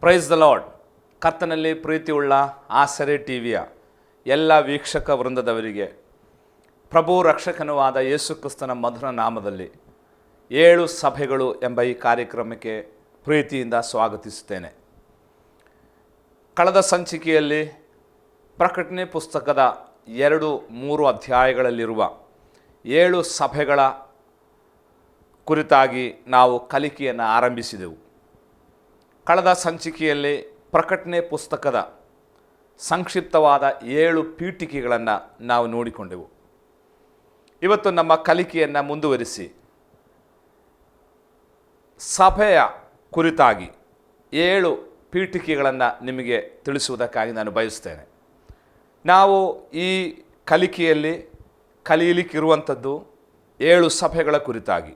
Praise the lord. ಕರ್ತನಲ್ಲಿ ಪ್ರೀತಿಯುಳ್ಳ ಆಸರೆ ಟಿವಿಯ ಎಲ್ಲ ವೀಕ್ಷಕ ವೃಂದದವರಿಗೆ ಪ್ರಭು ರಕ್ಷಕನೂ ಆದ ಯೇಸು ಕ್ರಿಸ್ತನ ಮಧುರ ನಾಮದಲ್ಲಿ 7 ಸಭೆಗಳು ಎಂಬ ಈ ಕಾರ್ಯಕ್ರಮಕ್ಕೆ ಪ್ರೀತಿಯಿಂದ ಸ್ವಾಗತಿಸುತ್ತೇನೆ. ಕಳೆದ ಸಂಚಿಕೆಯಲ್ಲಿ ಪ್ರಕಟಣೆ ಪುಸ್ತಕದ 2-3 ಅಧ್ಯಾಯಗಳಲ್ಲಿರುವ 7 ಸಭೆಗಳ ಕುರಿತಾಗಿ ನಾವು ಕಲಿಕೆಯನ್ನು ಆರಂಭಿಸಿದೆವು. ಕಳೆದ ಸಂಚಿಕೆಯಲ್ಲಿ ಪ್ರಕಟಣೆ ಪುಸ್ತಕದ ಸಂಕ್ಷಿಪ್ತವಾದ 7 ಪೀಠಿಕೆಗಳನ್ನು ನಾವು ನೋಡಿಕೊಂಡೆವು. ಇವತ್ತು ನಮ್ಮ ಕಲಿಕೆಯನ್ನು ಮುಂದುವರಿಸಿ ಸಭೆಯ ಕುರಿತಾಗಿ 7 ಪೀಠಿಕೆಗಳನ್ನು ನಿಮಗೆ ತಿಳಿಸುವುದಕ್ಕಾಗಿ ನಾನು ಬಯಸ್ತೇನೆ. ನಾವು ಈ ಕಲಿಕೆಯಲ್ಲಿ ಕಲಿಯಲಿಕ್ಕಿರುವಂಥದ್ದು 7 ಸಭೆಗಳ ಕುರಿತಾಗಿ.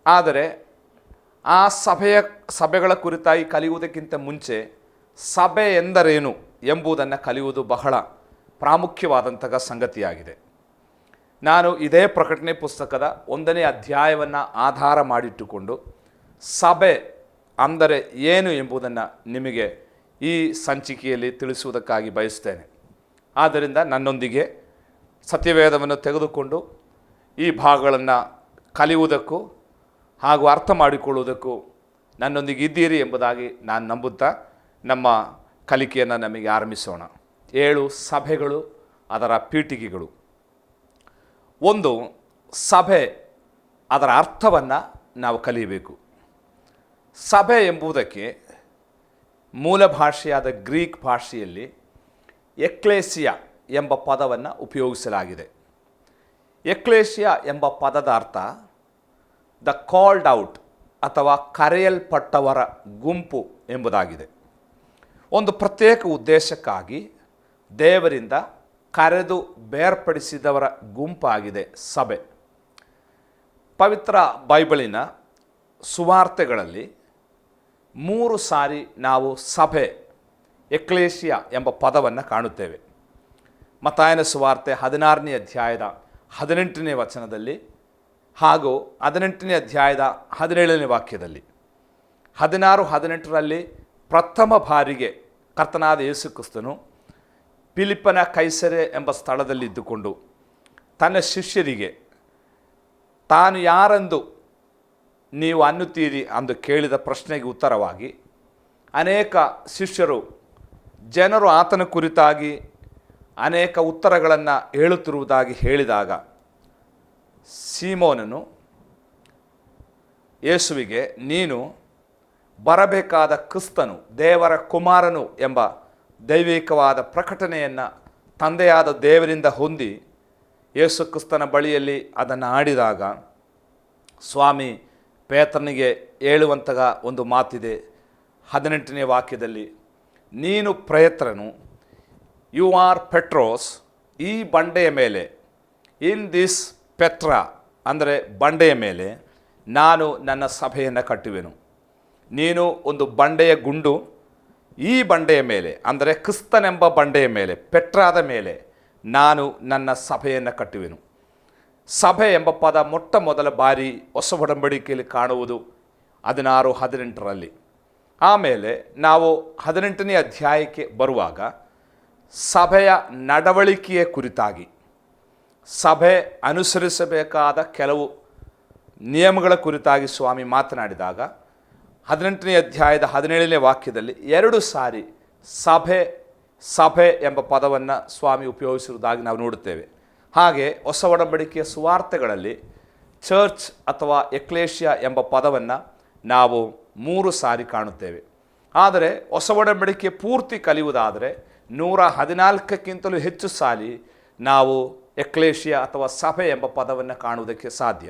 ಆದರೆ ಆ ಸಭೆಗಳ ಕುರಿತಾಗಿ ಕಲಿಯುವುದಕ್ಕಿಂತ ಮುಂಚೆ ಸಭೆ ಎಂದರೇನು ಎಂಬುದನ್ನು ಕಲಿಯುವುದು ಬಹಳ ಪ್ರಾಮುಖ್ಯವಾದಂತಹ ಸಂಗತಿಯಾಗಿದೆ. ನಾನು ಇದೇ ಪ್ರಕಟಣೆ ಪುಸ್ತಕದ 1ನೇ ಅಧ್ಯಾಯವನ್ನು ಆಧಾರ ಮಾಡಿಟ್ಟುಕೊಂಡು ಸಭೆ ಅಂದರೆ ಏನು ಎಂಬುದನ್ನು ನಿಮಗೆ ಈ ಸಂಚಿಕೆಯಲ್ಲಿ ತಿಳಿಸುವುದಕ್ಕಾಗಿ ಬಯಸ್ತೇನೆ. ಆದ್ದರಿಂದ ನನ್ನೊಂದಿಗೆ ಸತ್ಯವೇದವನ್ನು ತೆಗೆದುಕೊಂಡು ಈ ಭಾಗಗಳನ್ನು ಕಲಿಯುವುದಕ್ಕೂ ಹಾಗೂ ಅರ್ಥ ಮಾಡಿಕೊಳ್ಳುವುದಕ್ಕೂ ನನ್ನೊಂದಿಗೆ ಇದ್ದೀರಿ ಎಂಬುದಾಗಿ ನಾನು ನಂಬುತ್ತಾ ನಮ್ಮ ಕಲಿಕೆಯನ್ನು ನಮಗೆ ಆರಂಭಿಸೋಣ. 7 ಸಭೆಗಳು, ಅದರ ಪೀಠಿಕೆಗಳು. 1, ಸಭೆ, ಅದರ ಅರ್ಥವನ್ನು ನಾವು ಕಲಿಯಬೇಕು. ಸಭೆ ಎಂಬುದಕ್ಕೆ ಮೂಲ ಭಾಷೆಯಾದ ಗ್ರೀಕ್ ಭಾಷೆಯಲ್ಲಿ ಎಕ್ಲೇಸಿಯಾ ಎಂಬ ಪದವನ್ನು ಉಪಯೋಗಿಸಲಾಗಿದೆ. ಎಕ್ಲೇಸಿಯಾ ಎಂಬ ಪದದ ಅರ್ಥ ದ ಕಾಲ್ಡ್ ಔಟ್ ಅಥವಾ ಕರೆಯಲ್ಪಟ್ಟವರ ಗುಂಪು ಎಂಬುದಾಗಿದೆ. ಒಂದು ಪ್ರತ್ಯೇಕ ಉದ್ದೇಶಕ್ಕಾಗಿ ದೇವರಿಂದ ಕರೆದು ಬೇರ್ಪಡಿಸಿದವರ ಗುಂಪಾಗಿದೆ ಸಭೆ. ಪವಿತ್ರ ಬೈಬಲಿನ ಸುವಾರ್ತೆಗಳಲ್ಲಿ 3 ಸಾರಿ ನಾವು ಸಭೆ, ಎಕ್ಲೇಸಿಯಾ ಎಂಬ ಪದವನ್ನು ಕಾಣುತ್ತೇವೆ. ಮತ್ತಾಯನ ಸುವಾರ್ತೆ 16ನೇ ಅಧ್ಯಾಯದ 18ನೇ ವಚನದಲ್ಲಿ ಹಾಗೂ 18ನೇ ಅಧ್ಯಾಯದ 17ನೇ ವಾಕ್ಯದಲ್ಲಿ. 16-18ರಲ್ಲಿ ಪ್ರಥಮ ಬಾರಿಗೆ ಕರ್ತನಾದ ಯೇಸು ಕ್ರಿಸ್ತನು ಫಿಲಿಪ್ಪನ ಕೈಸರೆ ಎಂಬ ಸ್ಥಳದಲ್ಲಿದ್ದುಕೊಂಡು ತನ್ನ ಶಿಷ್ಯರಿಗೆ ತಾನು ಯಾರೆಂದು ನೀವು ಅನ್ನುತ್ತೀರಿ ಎಂದು ಕೇಳಿದ ಪ್ರಶ್ನೆಗೆ ಉತ್ತರವಾಗಿ ಅನೇಕ ಶಿಷ್ಯರು, ಜನರು ಆತನ ಕುರಿತಾಗಿ ಅನೇಕ ಉತ್ತರಗಳನ್ನು ಹೇಳುತ್ತಿರುವುದಾಗಿ ಹೇಳಿದಾಗ ಸೀಮೋನನು ಯೇಸುವಿಗೆ, ನೀನು ಬರಬೇಕಾದ ಕ್ರಿಸ್ತನು, ದೇವರ ಕುಮಾರನು ಎಂಬ ದೈವಿಕವಾದ ಪ್ರಕಟಣೆಯನ್ನು ತಂದೆಯಾದ ದೇವರಿಂದ ಹೊಂದಿ ಯೇಸು ಕ್ರಿಸ್ತನ ಬಳಿಯಲ್ಲಿ ಅದನ್ನು ಆಡಿದಾಗ ಸ್ವಾಮಿ ಪೇತ್ರನಿಗೆ ಹೇಳುವಂತಹ ಒಂದು ಮಾತಿದೆ. 18ನೇ ವಾಕ್ಯದಲ್ಲಿ, ನೀನು ಪೇತ್ರನು, ಯು ಆರ್ ಪೆಟ್ರೋಸ್, ಈ ಬಂಡೆಯ ಮೇಲೆ, ಇನ್ ದಿಸ್ ಪೆಟ್ರ ಅಂದರೆ ಬಂಡೆಯ ಮೇಲೆ ನಾನು ನನ್ನ ಸಭೆಯನ್ನು ಕಟ್ಟುವೆನು. ನೀನು ಒಂದು ಬಂಡೆಯ ಗುಂಡು, ಈ ಬಂಡೆಯ ಮೇಲೆ ಅಂದರೆ ಕ್ರಿಸ್ತನೆಂಬ ಬಂಡೆಯ ಮೇಲೆ, ಪೆಟ್ರಾದ ಮೇಲೆ ನಾನು ನನ್ನ ಸಭೆಯನ್ನು ಕಟ್ಟುವೆನು. ಸಭೆ ಎಂಬ ಪದ ಮೊಟ್ಟ ಮೊದಲ ಬಾರಿ ಹೊಸ ಒಡಂಬಡಿಕೆಯಲ್ಲಿ ಕಾಣುವುದು 16-18ರಲ್ಲಿ. ಆಮೇಲೆ ನಾವು 18ನೇ ಅಧ್ಯಾಯಕ್ಕೆ ಬರುವಾಗ ಸಭೆಯ ನಡವಳಿಕೆಯ ಕುರಿತಾಗಿ, ಸಭೆ ಅನುಸರಿಸಬೇಕಾದ ಕೆಲವು ನಿಯಮಗಳ ಕುರಿತಾಗಿ ಸ್ವಾಮಿ ಮಾತನಾಡಿದಾಗ 18ನೇ ಅಧ್ಯಾಯದ 17ನೇ ವಾಕ್ಯದಲ್ಲಿ 2 ಸಾರಿ ಸಭೆ ಎಂಬ ಪದವನ್ನು ಸ್ವಾಮಿ ಉಪಯೋಗಿಸಿರುವುದಾಗಿ ನಾವು ನೋಡುತ್ತೇವೆ. ಹಾಗೆ ಹೊಸ ಒಡಂಬಡಿಕೆಯ ಸುವಾರ್ತೆಗಳಲ್ಲಿ ಚರ್ಚ್ ಅಥವಾ ಎಕ್ಲೇಸಿಯಾ ಎಂಬ ಪದವನ್ನು ನಾವು 3 ಸಾರಿ ಕಾಣುತ್ತೇವೆ. ಆದರೆ ಹೊಸ ಒಡಂಬಡಿಕೆ ಪೂರ್ತಿ ಕಲಿಯುವುದಾದರೆ 114ಕ್ಕಿಂತಲೂ ಹೆಚ್ಚು ಸಾರಿ ನಾವು ಎಕ್ಲೇಸಿಯಾ ಅಥವಾ ಸಭೆ ಎಂಬ ಪದವನ್ನು ಕಾಣುವುದಕ್ಕೆ ಸಾಧ್ಯ.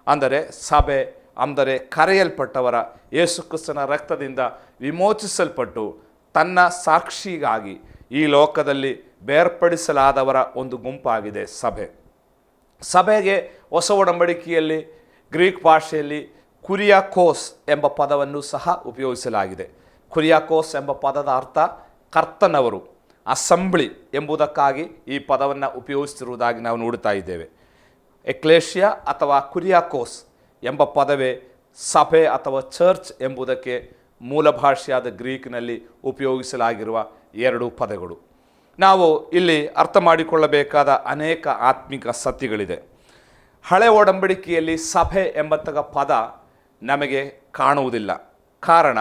ಅಂದರೆ ಸಭೆ ಅಂದರೆ ಕರೆಯಲ್ಪಟ್ಟವರ, ಯೇಸು ಕ್ರಿಸ್ತನ ರಕ್ತದಿಂದ ವಿಮೋಚಿಸಲ್ಪಟ್ಟು ತನ್ನ ಸಾಕ್ಷಿಗಾಗಿ ಈ ಲೋಕದಲ್ಲಿ ಬೇರ್ಪಡಿಸಲಾದವರ ಒಂದು ಗುಂಪಾಗಿದೆ ಸಭೆ. ಸಭೆಗೆ ಹೊಸ ಒಡಂಬಡಿಕೆಯಲ್ಲಿ ಗ್ರೀಕ್ ಭಾಷೆಯಲ್ಲಿ ಕುರಿಯಾಕೋಸ್ ಎಂಬ ಪದವನ್ನು ಸಹ ಉಪಯೋಗಿಸಲಾಗಿದೆ. ಕುರಿಯಾಕೋಸ್ ಎಂಬ ಪದದ ಅರ್ಥ ಕರ್ತನವರು, ಅಸೆಂಬ್ಲಿ ಎಂಬುದಕ್ಕಾಗಿ ಈ ಪದವನ್ನು ಉಪಯೋಗಿಸುತ್ತಿರುವುದಾಗಿ ನಾವು ನೋಡುತ್ತಾ ಇದ್ದೇವೆ. ಎಕ್ಲೇಸಿಯಾ ಅಥವಾ ಕುರಿಯಾಕೋಸ್ ಎಂಬ ಪದವೇ ಸಭೆ ಅಥವಾ ಚರ್ಚ್ ಎಂಬುದಕ್ಕೆ ಮೂಲ ಭಾಷೆಯಾದ ಗ್ರೀಕ್ನಲ್ಲಿ ಉಪಯೋಗಿಸಲಾಗಿರುವ ಎರಡು ಪದಗಳು. ನಾವು ಇಲ್ಲಿ ಅರ್ಥ ಮಾಡಿಕೊಳ್ಳಬೇಕಾದ ಅನೇಕ ಆತ್ಮಿಕ ಸತ್ಯಗಳಿದೆ. ಹಳೆ ಒಡಂಬಡಿಕೆಯಲ್ಲಿ ಸಭೆ ಎಂಬಂತಹ ಪದ ನಮಗೆ ಕಾಣುವುದಿಲ್ಲ. ಕಾರಣ,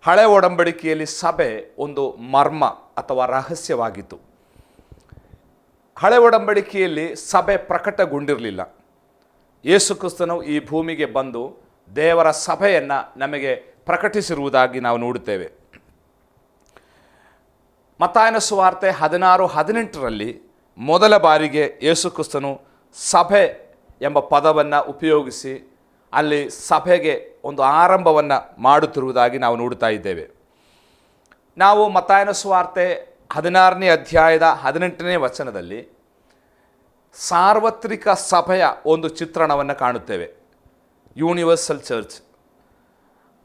ಹಳೆ ಒಡಂಬಡಿಕೆಯಲ್ಲಿ ಸಭೆ ಒಂದು ಮರ್ಮ ಅಥವಾ ರಹಸ್ಯವಾಗಿತ್ತು. ಹಳೆ ಒಡಂಬಡಿಕೆಯಲ್ಲಿ ಸಭೆ ಪ್ರಕಟಗೊಂಡಿರಲಿಲ್ಲ. ಯೇಸು ಕ್ರಿಸ್ತನು ಈ ಭೂಮಿಗೆ ಬಂದು ದೇವರ ಸಭೆಯನ್ನು ನಮಗೆ ಪ್ರಕಟಿಸಿರುವುದಾಗಿ ನಾವು ನೋಡುತ್ತೇವೆ. ಮತ್ತಾಯನ ಸುವಾರ್ತೆ 16:18 ಮೊದಲ ಬಾರಿಗೆ ಯೇಸು ಕ್ರಿಸ್ತನು ಸಭೆ ಎಂಬ ಪದವನ್ನು ಉಪಯೋಗಿಸಿ ಅಲ್ಲಿ ಸಭೆಗೆ ಒಂದು ಆರಂಭವನ್ನು ಮಾಡುತ್ತಿರುವುದಾಗಿ ನಾವು ನೋಡ್ತಾ ಇದ್ದೇವೆ. ನಾವು ಮತ್ತಾಯನ ಸುವಾರ್ತೆ 16ನೇ ಅಧ್ಯಾಯದ 18ನೇ ವಚನದಲ್ಲಿ ಸಾರ್ವತ್ರಿಕ ಸಭೆಯ ಒಂದು ಚಿತ್ರಣವನ್ನು ಕಾಣುತ್ತೇವೆ, ಯೂನಿವರ್ಸಲ್ ಚರ್ಚ್.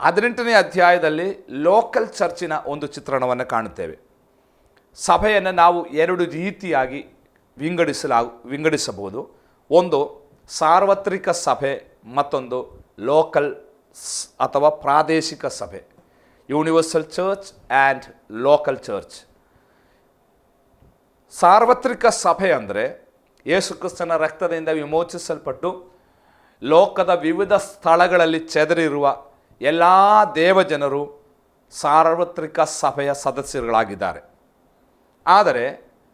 18ನೇ ಅಧ್ಯಾಯದಲ್ಲಿ ಲೋಕಲ್ ಚರ್ಚಿನ ಒಂದು ಚಿತ್ರಣವನ್ನು ಕಾಣುತ್ತೇವೆ. ಸಭೆಯನ್ನು ನಾವು ಎರಡು ರೀತಿಯಾಗಿ ವಿಂಗಡಿಸಬಹುದು. ಒಂದು ಸಾರ್ವತ್ರಿಕ ಸಭೆ, ಮತ್ತೊಂದು ಲೋಕಲ್ ಅಥವಾ ಪ್ರಾದೇಶಿಕ ಸಭೆ, universal church and local church. ಸಾರ್ವತ್ರಿಕ ಸಭೆ ಅಂದರೆ ಯೇಸು ಕ್ರಿಸ್ತನ ರಕ್ತದಿಂದ ವಿಮೋಚಿಸಲ್ಪಟ್ಟು ಲೋಕದ ವಿವಿಧ ಸ್ಥಳಗಳಲ್ಲಿ ಚೆದರಿರುವ ಎಲ್ಲ ದೇವಜನರು ಸಾರ್ವತ್ರಿಕ ಸಭೆಯ ಸದಸ್ಯರುಗಳಾಗಿದ್ದಾರೆ. ಆದರೆ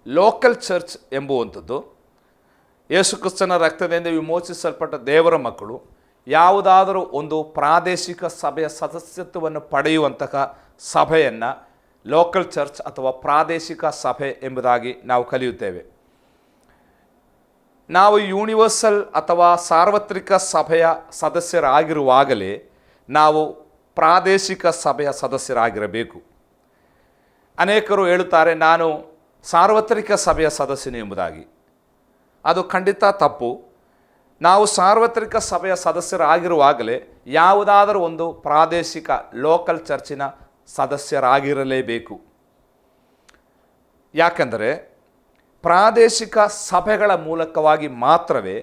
ಲೋಕಲ್ ಚರ್ಚ್ ಎಂಬುವಂಥದ್ದು ಯೇಸು ಕ್ರಿಸ್ತನ ರಕ್ತದಿಂದ ವಿಮೋಚಿಸಲ್ಪಟ್ಟ ದೇವರ ಮಕ್ಕಳು ಯಾವುದಾದರೂ ಒಂದು ಪ್ರಾದೇಶಿಕ ಸಭೆಯ ಸದಸ್ಯತ್ವವನ್ನು ಪಡೆಯುವಂತಹ ಸಭೆಯನ್ನು ಲೋಕಲ್ ಚರ್ಚ್ ಅಥವಾ ಪ್ರಾದೇಶಿಕ ಸಭೆ ಎಂಬುದಾಗಿ ನಾವು ಕಲಿಯುತ್ತೇವೆ. ನಾವು ಯೂನಿವರ್ಸಲ್ ಅಥವಾ ಸಾರ್ವತ್ರಿಕ ಸಭೆಯ ಸದಸ್ಯರಾಗಿರುವಾಗಲೇ ನಾವು ಪ್ರಾದೇಶಿಕ ಸಭೆಯ ಸದಸ್ಯರಾಗಿರಬೇಕು. ಅನೇಕರು ಹೇಳುತ್ತಾರೆ, ನಾನು ಸಾರ್ವತ್ರಿಕ ಸಭೆಯ ಸದಸ್ಯನು ಎಂಬುದಾಗಿ. ಅದು ಖಂಡಿತ ತಪ್ಪು. ನಾವು ಸಾರ್ವತ್ರಿಕ ಸಭೆಯ ಸದಸ್ಯರಾಗಿರುವಾಗಲೇ ಯಾವುದಾದರೂ ಒಂದು ಪ್ರಾದೇಶಿಕ ಲೋಕಲ್ ಚರ್ಚಿನ ಸದಸ್ಯರಾಗಿರಲೇಬೇಕು. ಯಾಕೆಂದರೆ ಪ್ರಾದೇಶಿಕ ಸಭೆಗಳ ಮೂಲಕವಾಗಿ ಮಾತ್ರವೇ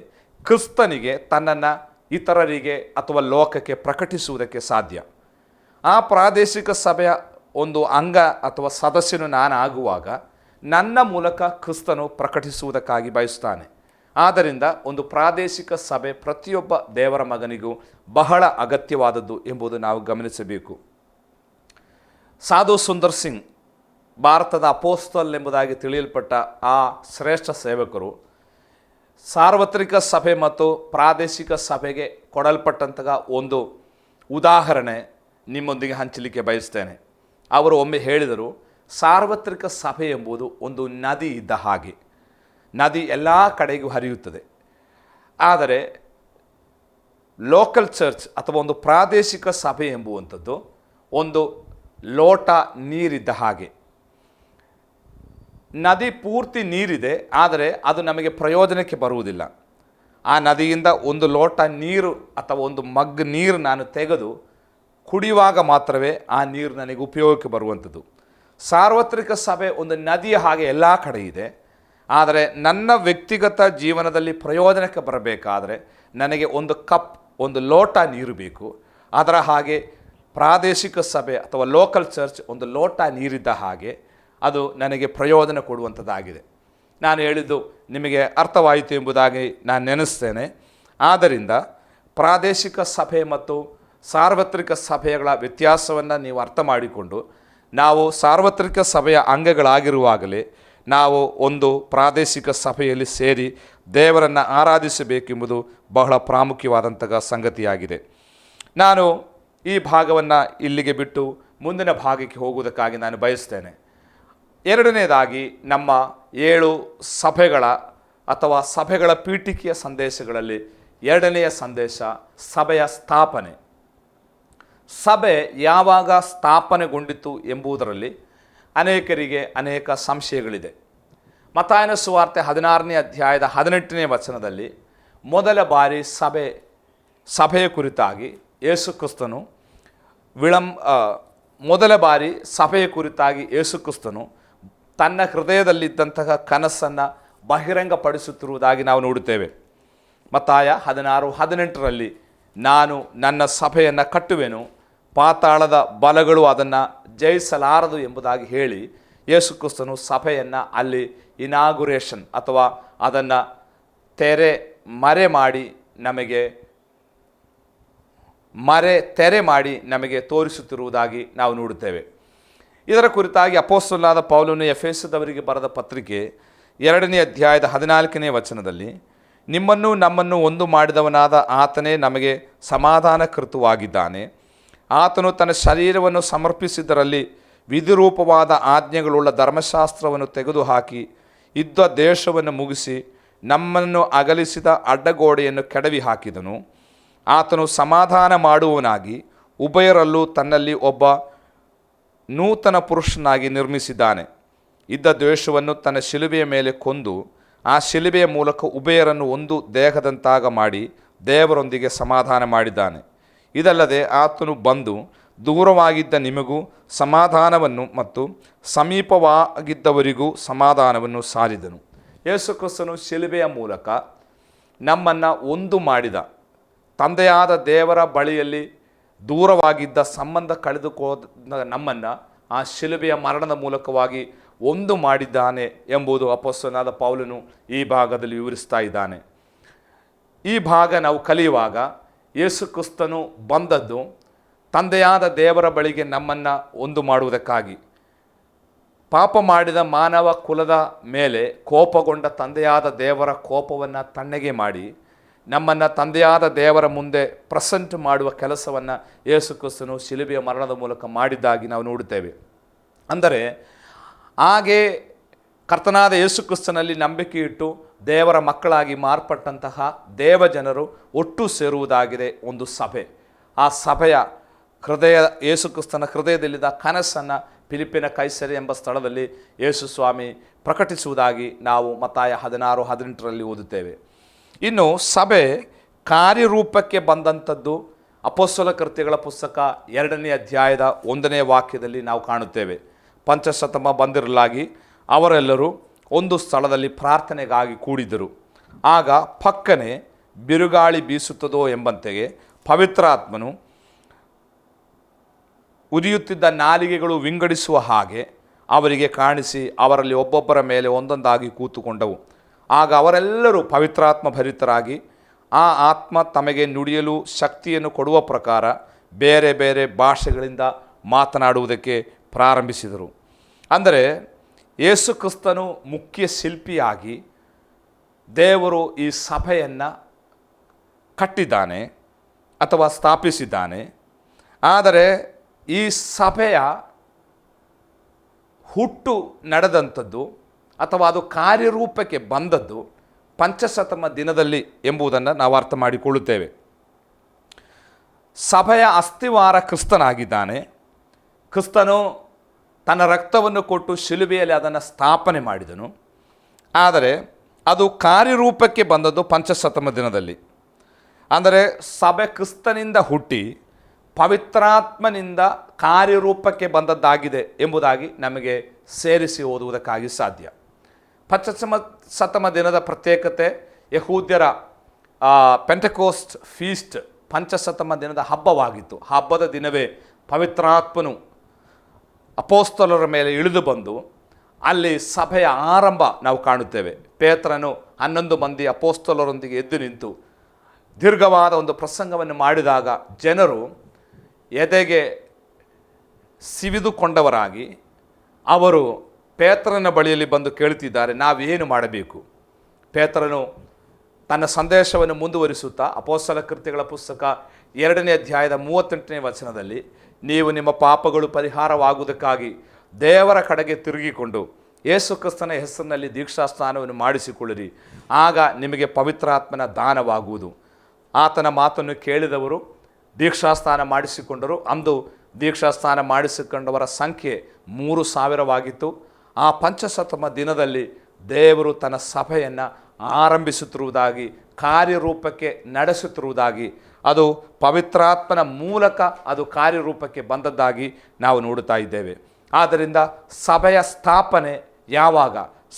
ಕ್ರಿಸ್ತನಿಗೆ ತನ್ನನ್ನು ಇತರರಿಗೆ ಅಥವಾ ಲೋಕಕ್ಕೆ ಪ್ರಕಟಿಸುವುದಕ್ಕೆ ಸಾಧ್ಯ. ಆ ಪ್ರಾದೇಶಿಕ ಸಭೆಯ ಒಂದು ಅಂಗ ಅಥವಾ ಸದಸ್ಯನು ನಾನಾಗುವಾಗ ನನ್ನ ಮೂಲಕ ಕ್ರಿಸ್ತನು ಪ್ರಕಟಿಸುವುದಕ್ಕಾಗಿ ಬಯಸುತ್ತಾನೆ. ಆದ್ದರಿಂದ ಒಂದು ಪ್ರಾದೇಶಿಕ ಸಭೆ ಪ್ರತಿಯೊಬ್ಬ ದೇವರ ಮಗನಿಗೂ ಬಹಳ ಅಗತ್ಯವಾದದ್ದು ಎಂಬುದು ನಾವು ಗಮನಿಸಬೇಕು. ಸಾಧು ಸುಂದರ್ ಸಿಂಗ್ ಭಾರತದ ಅಪೋಸ್ತಲ್ ಎಂಬುದಾಗಿ ತಿಳಿಯಲ್ಪಟ್ಟ ಆ ಶ್ರೇಷ್ಠ ಸೇವಕರು ಸಾರ್ವತ್ರಿಕ ಸಭೆ ಮತ್ತು ಪ್ರಾದೇಶಿಕ ಸಭೆಗೆ ಕೊಡಲ್ಪಟ್ಟಂತಹ ಒಂದು ಉದಾಹರಣೆ ನಿಮ್ಮೊಂದಿಗೆ ಹಂಚಲಿಕ್ಕೆ ಬಯಸ್ತೇನೆ. ಅವರು ಒಮ್ಮೆ ಹೇಳಿದರು, ಸಾರ್ವತ್ರಿಕ ಸಭೆ ಎಂಬುದು ಒಂದು ನದಿ ಇದ್ದ ಹಾಗೆ. ನದಿ ಎಲ್ಲ ಕಡೆಗೂ ಹರಿಯುತ್ತದೆ. ಆದರೆ ಲೋಕಲ್ ಚರ್ಚ್ ಅಥವಾ ಒಂದು ಪ್ರಾದೇಶಿಕ ಸಭೆ ಎಂಬುವಂಥದ್ದು ಒಂದು ಲೋಟ ನೀರಿದ್ದ ಹಾಗೆ. ನದಿ ಪೂರ್ತಿ ನೀರಿದೆ, ಆದರೆ ಅದು ನಮಗೆ ಪ್ರಯೋಜನಕ್ಕೆ ಬರುವುದಿಲ್ಲ. ಆ ನದಿಯಿಂದ ಒಂದು ಲೋಟ ನೀರು ಅಥವಾ ಒಂದು ಮಗ್ ನೀರು ನಾನು ತೆಗೆದು ಕುಡಿಯುವಾಗ ಮಾತ್ರವೇ ಆ ನೀರು ನನಗೆ ಉಪಯೋಗಕ್ಕೆ ಬರುವಂಥದ್ದು. ಸಾರ್ವತ್ರಿಕ ಸಭೆ ಒಂದು ನದಿಯ ಹಾಗೆ ಎಲ್ಲ ಕಡೆ ಇದೆ. ಆದರೆ ನನ್ನ ವ್ಯಕ್ತಿಗತ ಜೀವನದಲ್ಲಿ ಪ್ರಯೋಜನಕ್ಕೆ ಬರಬೇಕಾದರೆ ನನಗೆ ಒಂದು ಕಪ್, ಒಂದು ಲೋಟ ನೀರು ಬೇಕು. ಅದರ ಹಾಗೆ ಪ್ರಾದೇಶಿಕ ಸಭೆ ಅಥವಾ ಲೋಕಲ್ ಚರ್ಚ್ ಒಂದು ಲೋಟ ನೀರಿದ್ದ ಹಾಗೆ ಅದು ನನಗೆ ಪ್ರಯೋಜನ ಕೊಡುವಂಥದ್ದಾಗಿದೆ. ನಾನು ಹೇಳಿದ್ದು ನಿಮಗೆ ಅರ್ಥವಾಯಿತು ಎಂಬುದಾಗಿ ನಾನು ನೆನೆಸ್ತೇನೆ. ಆದ್ದರಿಂದ ಪ್ರಾದೇಶಿಕ ಸಭೆ ಮತ್ತು ಸಾರ್ವತ್ರಿಕ ಸಭೆಗಳ ವ್ಯತ್ಯಾಸವನ್ನು ನೀವು ಅರ್ಥ ಮಾಡಿಕೊಂಡು ನಾವು ಸಾರ್ವತ್ರಿಕ ಸಭೆಯ ಅಂಗಗಳಾಗಿರುವಾಗಲೇ ನಾವು ಒಂದು ಪ್ರಾದೇಶಿಕ ಸಭೆಯಲ್ಲಿ ಸೇರಿ ದೇವರನ್ನು ಆರಾಧಿಸಬೇಕೆಂಬುದು ಬಹಳ ಪ್ರಾಮುಖ್ಯವಾದಂತಹ ಸಂಗತಿಯಾಗಿದೆ. ನಾನು ಈ ಭಾಗವನ್ನು ಇಲ್ಲಿಗೆ ಬಿಟ್ಟು ಮುಂದಿನ ಭಾಗಕ್ಕೆ ಹೋಗುವುದಕ್ಕಾಗಿ ನಾನು ಬಯಸ್ತೇನೆ. ಎರಡನೇದಾಗಿ, ನಮ್ಮ 7 ಸಭೆಗಳ ಅಥವಾ ಸಭೆಗಳ ಪೀಠಿಕೆಯ ಸಂದೇಶಗಳಲ್ಲಿ ಎರಡನೆಯ ಸಂದೇಶ ಸಭೆಯ ಸ್ಥಾಪನೆ. ಸಭೆ ಯಾವಾಗ ಸ್ಥಾಪನೆಗೊಂಡಿತು ಎಂಬುದರಲ್ಲಿ ಅನೇಕರಿಗೆ ಅನೇಕ ಸಂಶಯಗಳಿದೆ. ಮತ್ತಾಯನ ಸುವಾರ್ತೆ 16ನೇ ಅಧ್ಯಾಯದ 18ನೇ ವಚನದಲ್ಲಿ ಮೊದಲ ಬಾರಿ ಸಭೆಯ ಕುರಿತಾಗಿ ಯೇಸು ಕ್ರಿಸ್ತನು ಮೊದಲ ಬಾರಿ ಸಭೆಯ ಕುರಿತಾಗಿ ಯೇಸು ಕ್ರಿಸ್ತನು ತನ್ನ ಹೃದಯದಲ್ಲಿದ್ದಂತಹ ಕನಸನ್ನು ಬಹಿರಂಗಪಡಿಸುತ್ತಿರುವುದಾಗಿ ನಾವು ನೋಡುತ್ತೇವೆ. ಮತ್ತಾಯ 16:18 ನಾನು ನನ್ನ ಸಭೆಯನ್ನು ಕಟ್ಟುವೆನು, ಪಾತಾಳದ ಬಲಗಳು ಅದನ್ನು ಜಯಿಸಲಾರದು ಎಂಬುದಾಗಿ ಹೇಳಿ ಯೇಸು ಕ್ರಿಸ್ತನು ಸಭೆಯನ್ನು ಅಲ್ಲಿ ಇನಾಗುರೇಷನ್ ಅಥವಾ ಅದನ್ನು ತೆರೆ ಮಾಡಿ ನಮಗೆ ತೋರಿಸುತ್ತಿರುವುದಾಗಿ ನಾವು ನೋಡುತ್ತೇವೆ. ಇದರ ಕುರಿತಾಗಿ ಅಪೊಸ್ತಲನಾದ ಪೌಲನು ಎಫೆಸದವರಿಗೆ ಬರೆದ ಪತ್ರಿಕೆ 2ನೇ ಅಧ್ಯಾಯದ 14ನೇ ವಚನದಲ್ಲಿ, ನಿಮ್ಮನ್ನು ನಮ್ಮನ್ನು ಒಂದು ಮಾಡಿದವನಾದ ಆತನೇ ನಮಗೆ ಸಮಾಧಾನಕರ್ತವಾಗಿದ್ದಾನೆ. ಆತನು ತನ್ನ ಶರೀರವನ್ನು ಸಮರ್ಪಿಸಿದ್ದರಲ್ಲಿ ವಿಧಿರೂಪವಾದ ಆಜ್ಞೆಗಳುಳ್ಳ ಧರ್ಮಶಾಸ್ತ್ರವನ್ನು ತೆಗೆದುಹಾಕಿ ಇದ್ದ ದೇಶವನ್ನು ಮುಗಿಸಿ ನಮ್ಮನ್ನು ಅಗಲಿಸಿದ ಅಡ್ಡಗೋಡೆಯನ್ನು ಕೆಡವಿ ಹಾಕಿದನು. ಆತನು ಸಮಾಧಾನ ಮಾಡುವವನಾಗಿ ಉಭಯರಲ್ಲೂ ತನ್ನಲ್ಲಿ ಒಬ್ಬ ನೂತನ ಪುರುಷನಾಗಿ ನಿರ್ಮಿಸಿದ್ದಾನೆ. ಇದ್ದ ದ್ವೇಷವನ್ನು ತನ್ನ ಶಿಲುಬೆಯ ಮೇಲೆ ಕೊಂದು ಆ ಶಿಲುಬೆಯ ಮೂಲಕ ಉಭಯರನ್ನು ಒಂದು ದೇಹದಂತಾಗ ಮಾಡಿ ದೇವರೊಂದಿಗೆ ಸಮಾಧಾನ ಮಾಡಿದ್ದಾನೆ. ಇದಲ್ಲದೆ ಆತನು ಬಂದು ದೂರವಾಗಿದ್ದ ನಿಮಗೂ ಸಮಾಧಾನವನ್ನು ಮತ್ತು ಸಮೀಪವಾಗಿದ್ದವರಿಗೂ ಸಮಾಧಾನವನ್ನು ಸಾರಿದನು. ಯೇಸು ಕ್ರಿಸ್ತನು ಶಿಲುಬೆಯ ಮೂಲಕ ನಮ್ಮನ್ನು ಒಂದು ಮಾಡಿದ, ತಂದೆಯಾದ ದೇವರ ಬಳಿಯಲ್ಲಿ ದೂರವಾಗಿದ್ದ ಸಂಬಂಧ ಕಳೆದುಕೋದ ನಮ್ಮನ್ನು ಆ ಶಿಲುಬೆಯ ಮರಣದ ಮೂಲಕವಾಗಿ ಒಂದು ಮಾಡಿದ್ದಾನೆ ಎಂಬುದು ಅಪೊಸ್ತಲನಾದ ಪೌಲನು ಈ ಭಾಗದಲ್ಲಿ ವಿವರಿಸ್ತಾ ಇದ್ದಾನೆ. ಈ ಭಾಗ ನಾವು ಕಲಿಯುವಾಗ ಯೇಸು ಕ್ರಿಸ್ತನು ಬಂದದ್ದು ತಂದೆಯಾದ ದೇವರ ಬಳಿಗೆ ನಮ್ಮನ್ನು ಒಂದು ಮಾಡುವುದಕ್ಕಾಗಿ. ಪಾಪ ಮಾಡಿದ ಮಾನವ ಕುಲದ ಮೇಲೆ ಕೋಪಗೊಂಡ ತಂದೆಯಾದ ದೇವರ ಕೋಪವನ್ನು ತಣ್ಣಗೆ ಮಾಡಿ ನಮ್ಮನ್ನು ತಂದೆಯಾದ ದೇವರ ಮುಂದೆ ಪ್ರೆಸೆಂಟ್ ಮಾಡುವ ಕೆಲಸವನ್ನು ಯೇಸು ಕ್ರಿಸ್ತನು ಶಿಲುಬೆಯ ಮರಣದ ಮೂಲಕ ಮಾಡಿದ್ದಾಗಿ ನಾವು ನೋಡುತ್ತೇವೆ. ಅಂದರೆ ಹಾಗೆ ಕರ್ತನಾದ ಯೇಸು ಕ್ರಿಸ್ತನಲ್ಲಿ ನಂಬಿಕೆ ಇಟ್ಟು ದೇವರ ಮಕ್ಕಳಾಗಿ ಮಾರ್ಪಟ್ಟಂತಹ ದೇವಜನರು ಒಟ್ಟು ಸೇರುವುದಾಗಿದೆ ಒಂದು ಸಭೆ. ಆ ಸಭೆಯ ಯೇಸು ಕ್ರಿಸ್ತನ ಹೃದಯದಲ್ಲಿದ್ದ ಕನಸನ್ನು ಫಿಲಿಪ್ಪಿನ ಕೈಸರೆ ಎಂಬ ಸ್ಥಳದಲ್ಲಿ ಯೇಸು ಸ್ವಾಮಿ ಪ್ರಕಟಿಸುವುದಾಗಿ ನಾವು ಮತ್ತಾಯ 16:18 ಓದುತ್ತೇವೆ. ಇನ್ನು ಸಭೆ ಕಾರ್ಯರೂಪಕ್ಕೆ ಬಂದಂಥದ್ದು ಅಪೊಸ್ತಲ ಕೃತ್ಯಗಳ ಪುಸ್ತಕ 2ನೇ ಅಧ್ಯಾಯದ 1ನೇ ವಾಕ್ಯದಲ್ಲಿ ನಾವು ಕಾಣುತ್ತೇವೆ. ಪಂಚಶತಮ ಬಂದಿರಲಾಗಿ ಅವರೆಲ್ಲರೂ ಒಂದು ಸ್ಥಳದಲ್ಲಿ ಪ್ರಾರ್ಥನೆಗಾಗಿ ಕೂಡಿದರು. ಆಗ ಪಕ್ಕನೆ ಬಿರುಗಾಳಿ ಬೀಸುತ್ತದೋ ಎಂಬಂತೆಯೇ ಪವಿತ್ರಾತ್ಮನು ಉರಿಯುತ್ತಿದ್ದ ನಾಲಿಗೆಗಳು ವಿಂಗಡಿಸುವ ಹಾಗೆ ಅವರಿಗೆ ಕಾಣಿಸಿ ಅವರಲ್ಲಿ ಒಬ್ಬೊಬ್ಬರ ಮೇಲೆ ಒಂದೊಂದಾಗಿ ಕೂತುಕೊಂಡವು. ಆಗ ಅವರೆಲ್ಲರೂ ಪವಿತ್ರಾತ್ಮ ಭರಿತರಾಗಿ ಆ ಆತ್ಮ ತಮಗೆ ನುಡಿಯಲು ಶಕ್ತಿಯನ್ನು ಕೊಡುವ ಪ್ರಕಾರ ಬೇರೆ ಬೇರೆ ಭಾಷೆಗಳಿಂದ ಮಾತನಾಡುವುದಕ್ಕೆ ಪ್ರಾರಂಭಿಸಿದರು. ಅಂದರೆ ಯೇಸು ಕ್ರಿಸ್ತನು ಮುಖ್ಯ ಶಿಲ್ಪಿಯಾಗಿ ದೇವರು ಈ ಸಭೆಯನ್ನು ಕಟ್ಟಿದ್ದಾನೆ ಅಥವಾ ಸ್ಥಾಪಿಸಿದ್ದಾನೆ. ಆದರೆ ಈ ಸಭೆಯ ಹುಟ್ಟು ನಡೆದಂಥದ್ದು ಅಥವಾ ಅದು ಕಾರ್ಯರೂಪಕ್ಕೆ ಬಂದದ್ದು ಪಂಚಶತಮ ದಿನದಲ್ಲಿ ಎಂಬುದನ್ನು ನಾವು ಅರ್ಥ ಮಾಡಿಕೊಳ್ಳುತ್ತೇವೆ. ಸಭೆಯ ಅಸ್ಥಿವಾರ ಕ್ರಿಸ್ತನಾಗಿದ್ದಾನೆ. ಕ್ರಿಸ್ತನು ತನ್ನ ರಕ್ತವನ್ನು ಕೊಟ್ಟು ಶಿಲುಬೆಯಲ್ಲಿ ಅದನ್ನು ಸ್ಥಾಪನೆ ಮಾಡಿದನು. ಆದರೆ ಅದು ಕಾರ್ಯರೂಪಕ್ಕೆ ಬಂದದ್ದು ಪಂಚಶತಮ ದಿನದಲ್ಲಿ. ಅಂದರೆ ಸಭೆ ಕ್ರಿಸ್ತನಿಂದ ಹುಟ್ಟಿ ಪವಿತ್ರಾತ್ಮನಿಂದ ಕಾರ್ಯರೂಪಕ್ಕೆ ಬಂದದ್ದಾಗಿದೆ ಎಂಬುದಾಗಿ ನಮಗೆ ಸೇರಿಸಿ ಓದುವುದಕ್ಕಾಗಿ ಸಾಧ್ಯ. ಪಂಚಶತಮ ದಿನದ ಪ್ರತ್ಯೇಕತೆ ಯಹೂದ್ಯರ ಪೆಂಟೆಕೋಸ್ಟ್ ಫೀಸ್ಟ್ ಪಂಚಶತಮ ದಿನದ ಹಬ್ಬವಾಗಿತ್ತು. ಹಬ್ಬದ ದಿನವೇ ಪವಿತ್ರಾತ್ಮನು ಅಪೊಸ್ತಲರ ಮೇಲೆ ಇಳಿದು ಬಂದು ಅಲ್ಲಿ ಸಭೆಯ ಆರಂಭ ನಾವು ಕಾಣುತ್ತೇವೆ. ಪೇತ್ರನು 11 ಮಂದಿ ಅಪೊಸ್ತಲರೊಂದಿಗೆ ಎದ್ದು ನಿಂತು ದೀರ್ಘವಾದ ಒಂದು ಪ್ರಸಂಗವನ್ನು ಮಾಡಿದಾಗ ಜನರು ಎದೆಗೆ ಸಿವಿದುಕೊಂಡವರಾಗಿ ಅವರು ಪೇತ್ರನ ಬಳಿಯಲ್ಲಿ ಬಂದು ಕೇಳುತ್ತಿದ್ದಾರೆ, ನಾವೇನು ಮಾಡಬೇಕು? ಪೇತ್ರನು ತನ್ನ ಸಂದೇಶವನ್ನು ಮುಂದುವರಿಸುತ್ತಾ ಅಪೊಸ್ತಲ ಕೃತ್ಯಗಳ ಪುಸ್ತಕ 2ನೇ ಅಧ್ಯಾಯದ 38ನೇ ವಚನದಲ್ಲಿ, ನೀವು ನಿಮ್ಮ ಪಾಪಗಳು ಪರಿಹಾರವಾಗುವುದಕ್ಕಾಗಿ ದೇವರ ಕಡೆಗೆ ತಿರುಗಿಕೊಂಡು ಯೇಸು ಕ್ರಿಸ್ತನ ಹೆಸರಿನಲ್ಲಿ ದೀಕ್ಷಾಸ್ನಾನವನ್ನು ಮಾಡಿಸಿಕೊಳ್ಳಿರಿ, ಆಗ ನಿಮಗೆ ಪವಿತ್ರಾತ್ಮನ ದಾನವಾಗುವುದು. ಆತನ ಮಾತನ್ನು ಕೇಳಿದವರು ದೀಕ್ಷಾಸ್ನಾನ ಮಾಡಿಸಿಕೊಂಡರು. ಅಂದು ದೀಕ್ಷಾಸ್ನಾನ ಮಾಡಿಸಿಕೊಂಡವರ ಸಂಖ್ಯೆ 3000ವಾಗಿತ್ತು. ಆ ಪಂಚಶತಮ ದಿನದಲ್ಲಿ ದೇವರು ತನ್ನ ಸಭೆಯನ್ನು ಆರಂಭಿಸುತ್ತಿರುವುದಾಗಿ, ಕಾರ್ಯರೂಪಕ್ಕೆ ನಡೆಸುತ್ತಿರುವುದಾಗಿ, ಅದು ಪವಿತ್ರಾತ್ಮನ ಮೂಲಕ ಅದು ಕಾರ್ಯರೂಪಕ್ಕೆ ಬಂದದ್ದಾಗಿ ನಾವು ನೋಡುತ್ತಾ ಇದ್ದೇವೆ. ಆದ್ದರಿಂದ ಸಭೆಯ ಸ್ಥಾಪನೆ ಯಾವಾಗ?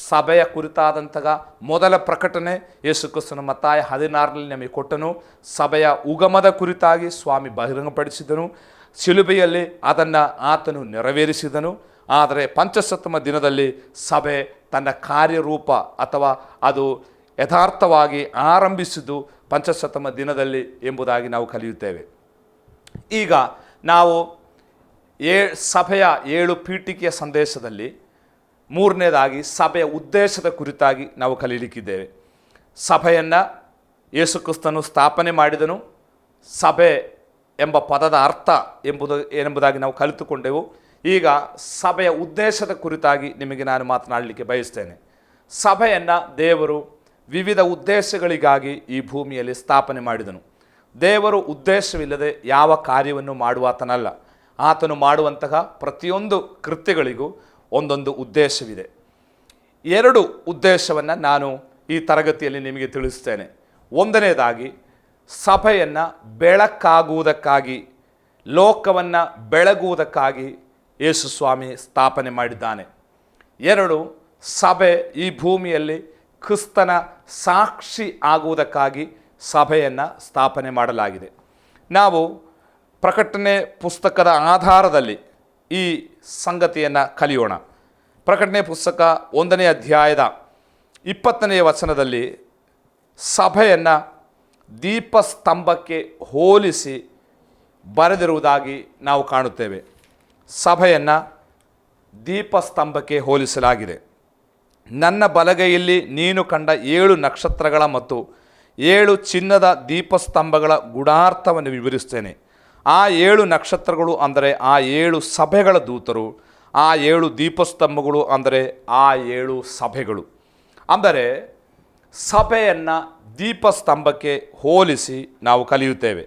ಸಭೆಯ ಕುರಿತಾದಂತಹ ಮೊದಲ ಪ್ರಕಟಣೆ ಯೇಸು ಕ್ರಿಸ್ತನು ಮತ್ತಾಯ 16ರಲ್ಲಿ ನಮಗೆ ಕೊಟ್ಟನು. ಸಭೆಯ ಉಗಮದ ಕುರಿತಾಗಿ ಸ್ವಾಮಿ ಬಹಿರಂಗಪಡಿಸಿದನು. ಶಿಲುಬೆಯಲ್ಲಿ ಅದನ್ನು ಆತನು ನೆರವೇರಿಸಿದನು. ಆದರೆ ಪಂಚಸತ್ತಮ ದಿನದಲ್ಲಿ ಸಭೆ ತನ್ನ ಕಾರ್ಯರೂಪ ಅಥವಾ ಅದು ಯಥಾರ್ಥವಾಗಿ ಆರಂಭಿಸಿದ್ದು ಪಂಚಶತಮ ದಿನದಲ್ಲಿ ಎಂಬುದಾಗಿ ನಾವು ಕಲಿಯುತ್ತೇವೆ. ಈಗ ನಾವು ಸಭೆಯ 7 ಪೀಠಿಕೆಯ ಸಂದೇಶದಲ್ಲಿ ಮೂರನೇದಾಗಿ ಸಭೆಯ ಉದ್ದೇಶದ ಕುರಿತಾಗಿ ನಾವು ಕಲೀಲಿಕ್ಕಿದ್ದೇವೆ. ಸಭೆಯನ್ನು ಯೇಸು ಕ್ರಿಸ್ತನು ಸ್ಥಾಪನೆ ಮಾಡಿದನು. ಸಭೆ ಎಂಬ ಪದದ ಅರ್ಥ ಎಂಬುದಾಗಿ ನಾವು ಕಲಿತುಕೊಂಡೆವು. ಈಗ ಸಭೆಯ ಉದ್ದೇಶದ ಕುರಿತಾಗಿ ನಿಮಗೆ ನಾನು ಮಾತನಾಡಲಿಕ್ಕೆ ಬಯಸ್ತೇನೆ. ಸಭೆಯನ್ನು ದೇವರು ವಿವಿಧ ಉದ್ದೇಶಗಳಿಗಾಗಿ ಈ ಭೂಮಿಯಲ್ಲಿ ಸ್ಥಾಪನೆ ಮಾಡಿದನು. ದೇವರು ಉದ್ದೇಶವಿಲ್ಲದೆ ಯಾವ ಕಾರ್ಯವನ್ನು ಮಾಡುವಾತನಲ್ಲ. ಆತನು ಮಾಡುವಂತಹ ಪ್ರತಿಯೊಂದು ಕೃತ್ಯಗಳಿಗೂ ಒಂದೊಂದು ಉದ್ದೇಶವಿದೆ. 2 ಉದ್ದೇಶವನ್ನು ನಾನು ಈ ತರಗತಿಯಲ್ಲಿ ನಿಮಗೆ ತಿಳಿಸ್ತೇನೆ. ಒಂದನೇದಾಗಿ ಸಭೆಯನ್ನು ಬೆಳಕಾಗುವುದಕ್ಕಾಗಿ, ಲೋಕವನ್ನು ಬೆಳಗುವುದಕ್ಕಾಗಿ ಯೇಸು ಸ್ವಾಮಿ ಸ್ಥಾಪನೆ ಮಾಡಿದ್ದಾನೆ. 2 ಸಭೆ ಈ ಭೂಮಿಯಲ್ಲಿ ಕ್ರಿಸ್ತನ ಸಾಕ್ಷಿ ಆಗುವುದಕ್ಕಾಗಿ ಸಭೆಯನ್ನು ಸ್ಥಾಪನೆ ಮಾಡಲಾಗಿದೆ. ನಾವು ಪ್ರಕಟಣೆ ಪುಸ್ತಕದ ಆಧಾರದಲ್ಲಿ ಈ ಸಂಗತಿಯನ್ನು ಕಲಿಯೋಣ. ಪ್ರಕಟಣೆ ಪುಸ್ತಕ 1ನೇ ಅಧ್ಯಾಯದ 20ನೇ ವಚನದಲ್ಲಿ ಸಭೆಯನ್ನು ದೀಪಸ್ತಂಭಕ್ಕೆ ಹೋಲಿಸಿ ಬರೆದಿರುವುದಾಗಿ ನಾವು ಕಾಣುತ್ತೇವೆ. ಸಭೆಯನ್ನು ದೀಪಸ್ತಂಭಕ್ಕೆ ಹೋಲಿಸಲಾಗಿದೆ. ನನ್ನ ಬಲಗೈಯಲ್ಲಿ ನೀನು ಕಂಡ 7 ನಕ್ಷತ್ರಗಳ ಮತ್ತು 7 ಚಿನ್ನದ ದೀಪಸ್ತಂಭಗಳ ಗೂಢಾರ್ಥವನ್ನು ವಿವರಿಸ್ತೇನೆ. ಆ 7 ನಕ್ಷತ್ರಗಳು ಅಂದರೆ ಆ 7 ಸಭೆಗಳ ದೂತರು, ಆ 7 ದೀಪಸ್ತಂಭಗಳು ಅಂದರೆ ಆ 7 ಸಭೆಗಳು. ಅಂದರೆ ಸಭೆಯನ್ನು ದೀಪಸ್ತಂಭಕ್ಕೆ ಹೋಲಿಸಿ ನಾವು ಕಲಿಯುತ್ತೇವೆ.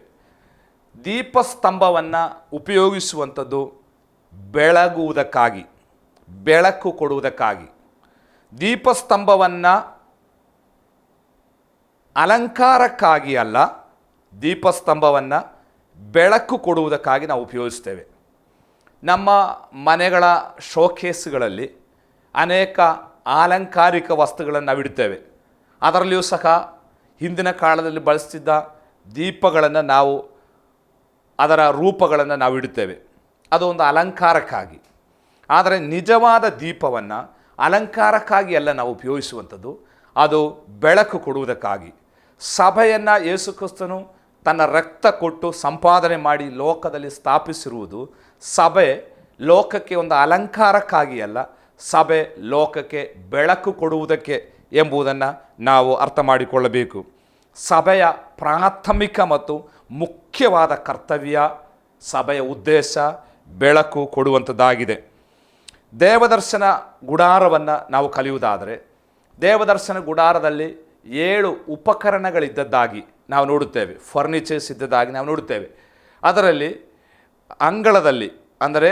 ದೀಪಸ್ತಂಭವನ್ನು ಉಪಯೋಗಿಸುವಂಥದ್ದು ಬೆಳಗುವುದಕ್ಕಾಗಿ, ಬೆಳಕು ಕೊಡುವುದಕ್ಕಾಗಿ. ದೀಪಸ್ತಂಭವನ್ನು ಅಲಂಕಾರಕ್ಕಾಗಿ ಅಲ್ಲ, ದೀಪಸ್ತಂಭವನ್ನು ಬೆಳಕು ಕೊಡುವುದಕ್ಕಾಗಿ ನಾವು ಉಪಯೋಗಿಸ್ತೇವೆ. ನಮ್ಮ ಮನೆಗಳ ಶೋಕೇಸ್ಗಳಲ್ಲಿ ಅನೇಕ ಅಲಂಕಾರಿಕ ವಸ್ತುಗಳನ್ನು ನಾವು ಇಡ್ತೇವೆ. ಅದರಲ್ಲಿಯೂ ಸಹ ಹಿಂದಿನ ಕಾಲದಲ್ಲಿ ಬಳಸ್ತಿದ್ದ ದೀಪಗಳನ್ನು ನಾವು, ಅದರ ರೂಪಗಳನ್ನು ನಾವು ಇಡುತ್ತೇವೆ. ಅದು ಒಂದು ಅಲಂಕಾರಕ್ಕಾಗಿ. ಆದರೆ ನಿಜವಾದ ದೀಪವನ್ನು ಅಲಂಕಾರಕ್ಕಾಗಿ ಎಲ್ಲ ನಾವು ಉಪಯೋಗಿಸುವಂಥದ್ದು, ಅದು ಬೆಳಕು ಕೊಡುವುದಕ್ಕಾಗಿ. ಸಭೆಯನ್ನು ಯೇಸು ಕ್ರಿಸ್ತನು ತನ್ನ ರಕ್ತ ಕೊಟ್ಟು ಸಂಪಾದನೆ ಮಾಡಿ ಲೋಕದಲ್ಲಿ ಸ್ಥಾಪಿಸಿರುವುದು ಸಭೆ ಲೋಕಕ್ಕೆ ಒಂದು ಅಲಂಕಾರಕ್ಕಾಗಿ ಅಲ್ಲ, ಸಭೆ ಲೋಕಕ್ಕೆ ಬೆಳಕು ಕೊಡುವುದಕ್ಕೆ ಎಂಬುದನ್ನು ನಾವು ಅರ್ಥ ಮಾಡಿಕೊಳ್ಳಬೇಕು. ಸಭೆಯ ಪ್ರಾಥಮಿಕ ಮತ್ತು ಮುಖ್ಯವಾದ ಕರ್ತವ್ಯ, ಸಭೆಯ ಉದ್ದೇಶ ಬೆಳಕು ಕೊಡುವಂಥದ್ದಾಗಿದೆ. ದೇವದರ್ಶನ ಗುಡಾರವನ್ನು ನಾವು ಕಲಿಯುವುದಾದರೆ, ದೇವದರ್ಶನ ಗುಡಾರದಲ್ಲಿ 7 ಉಪಕರಣಗಳಿದ್ದದ್ದಾಗಿ ನಾವು ನೋಡುತ್ತೇವೆ. ಫರ್ನಿಚರ್ಸ್ ಇದ್ದದ್ದಾಗಿ ನಾವು ನೋಡುತ್ತೇವೆ. ಅದರಲ್ಲಿ ಅಂಗಳದಲ್ಲಿ, ಅಂದರೆ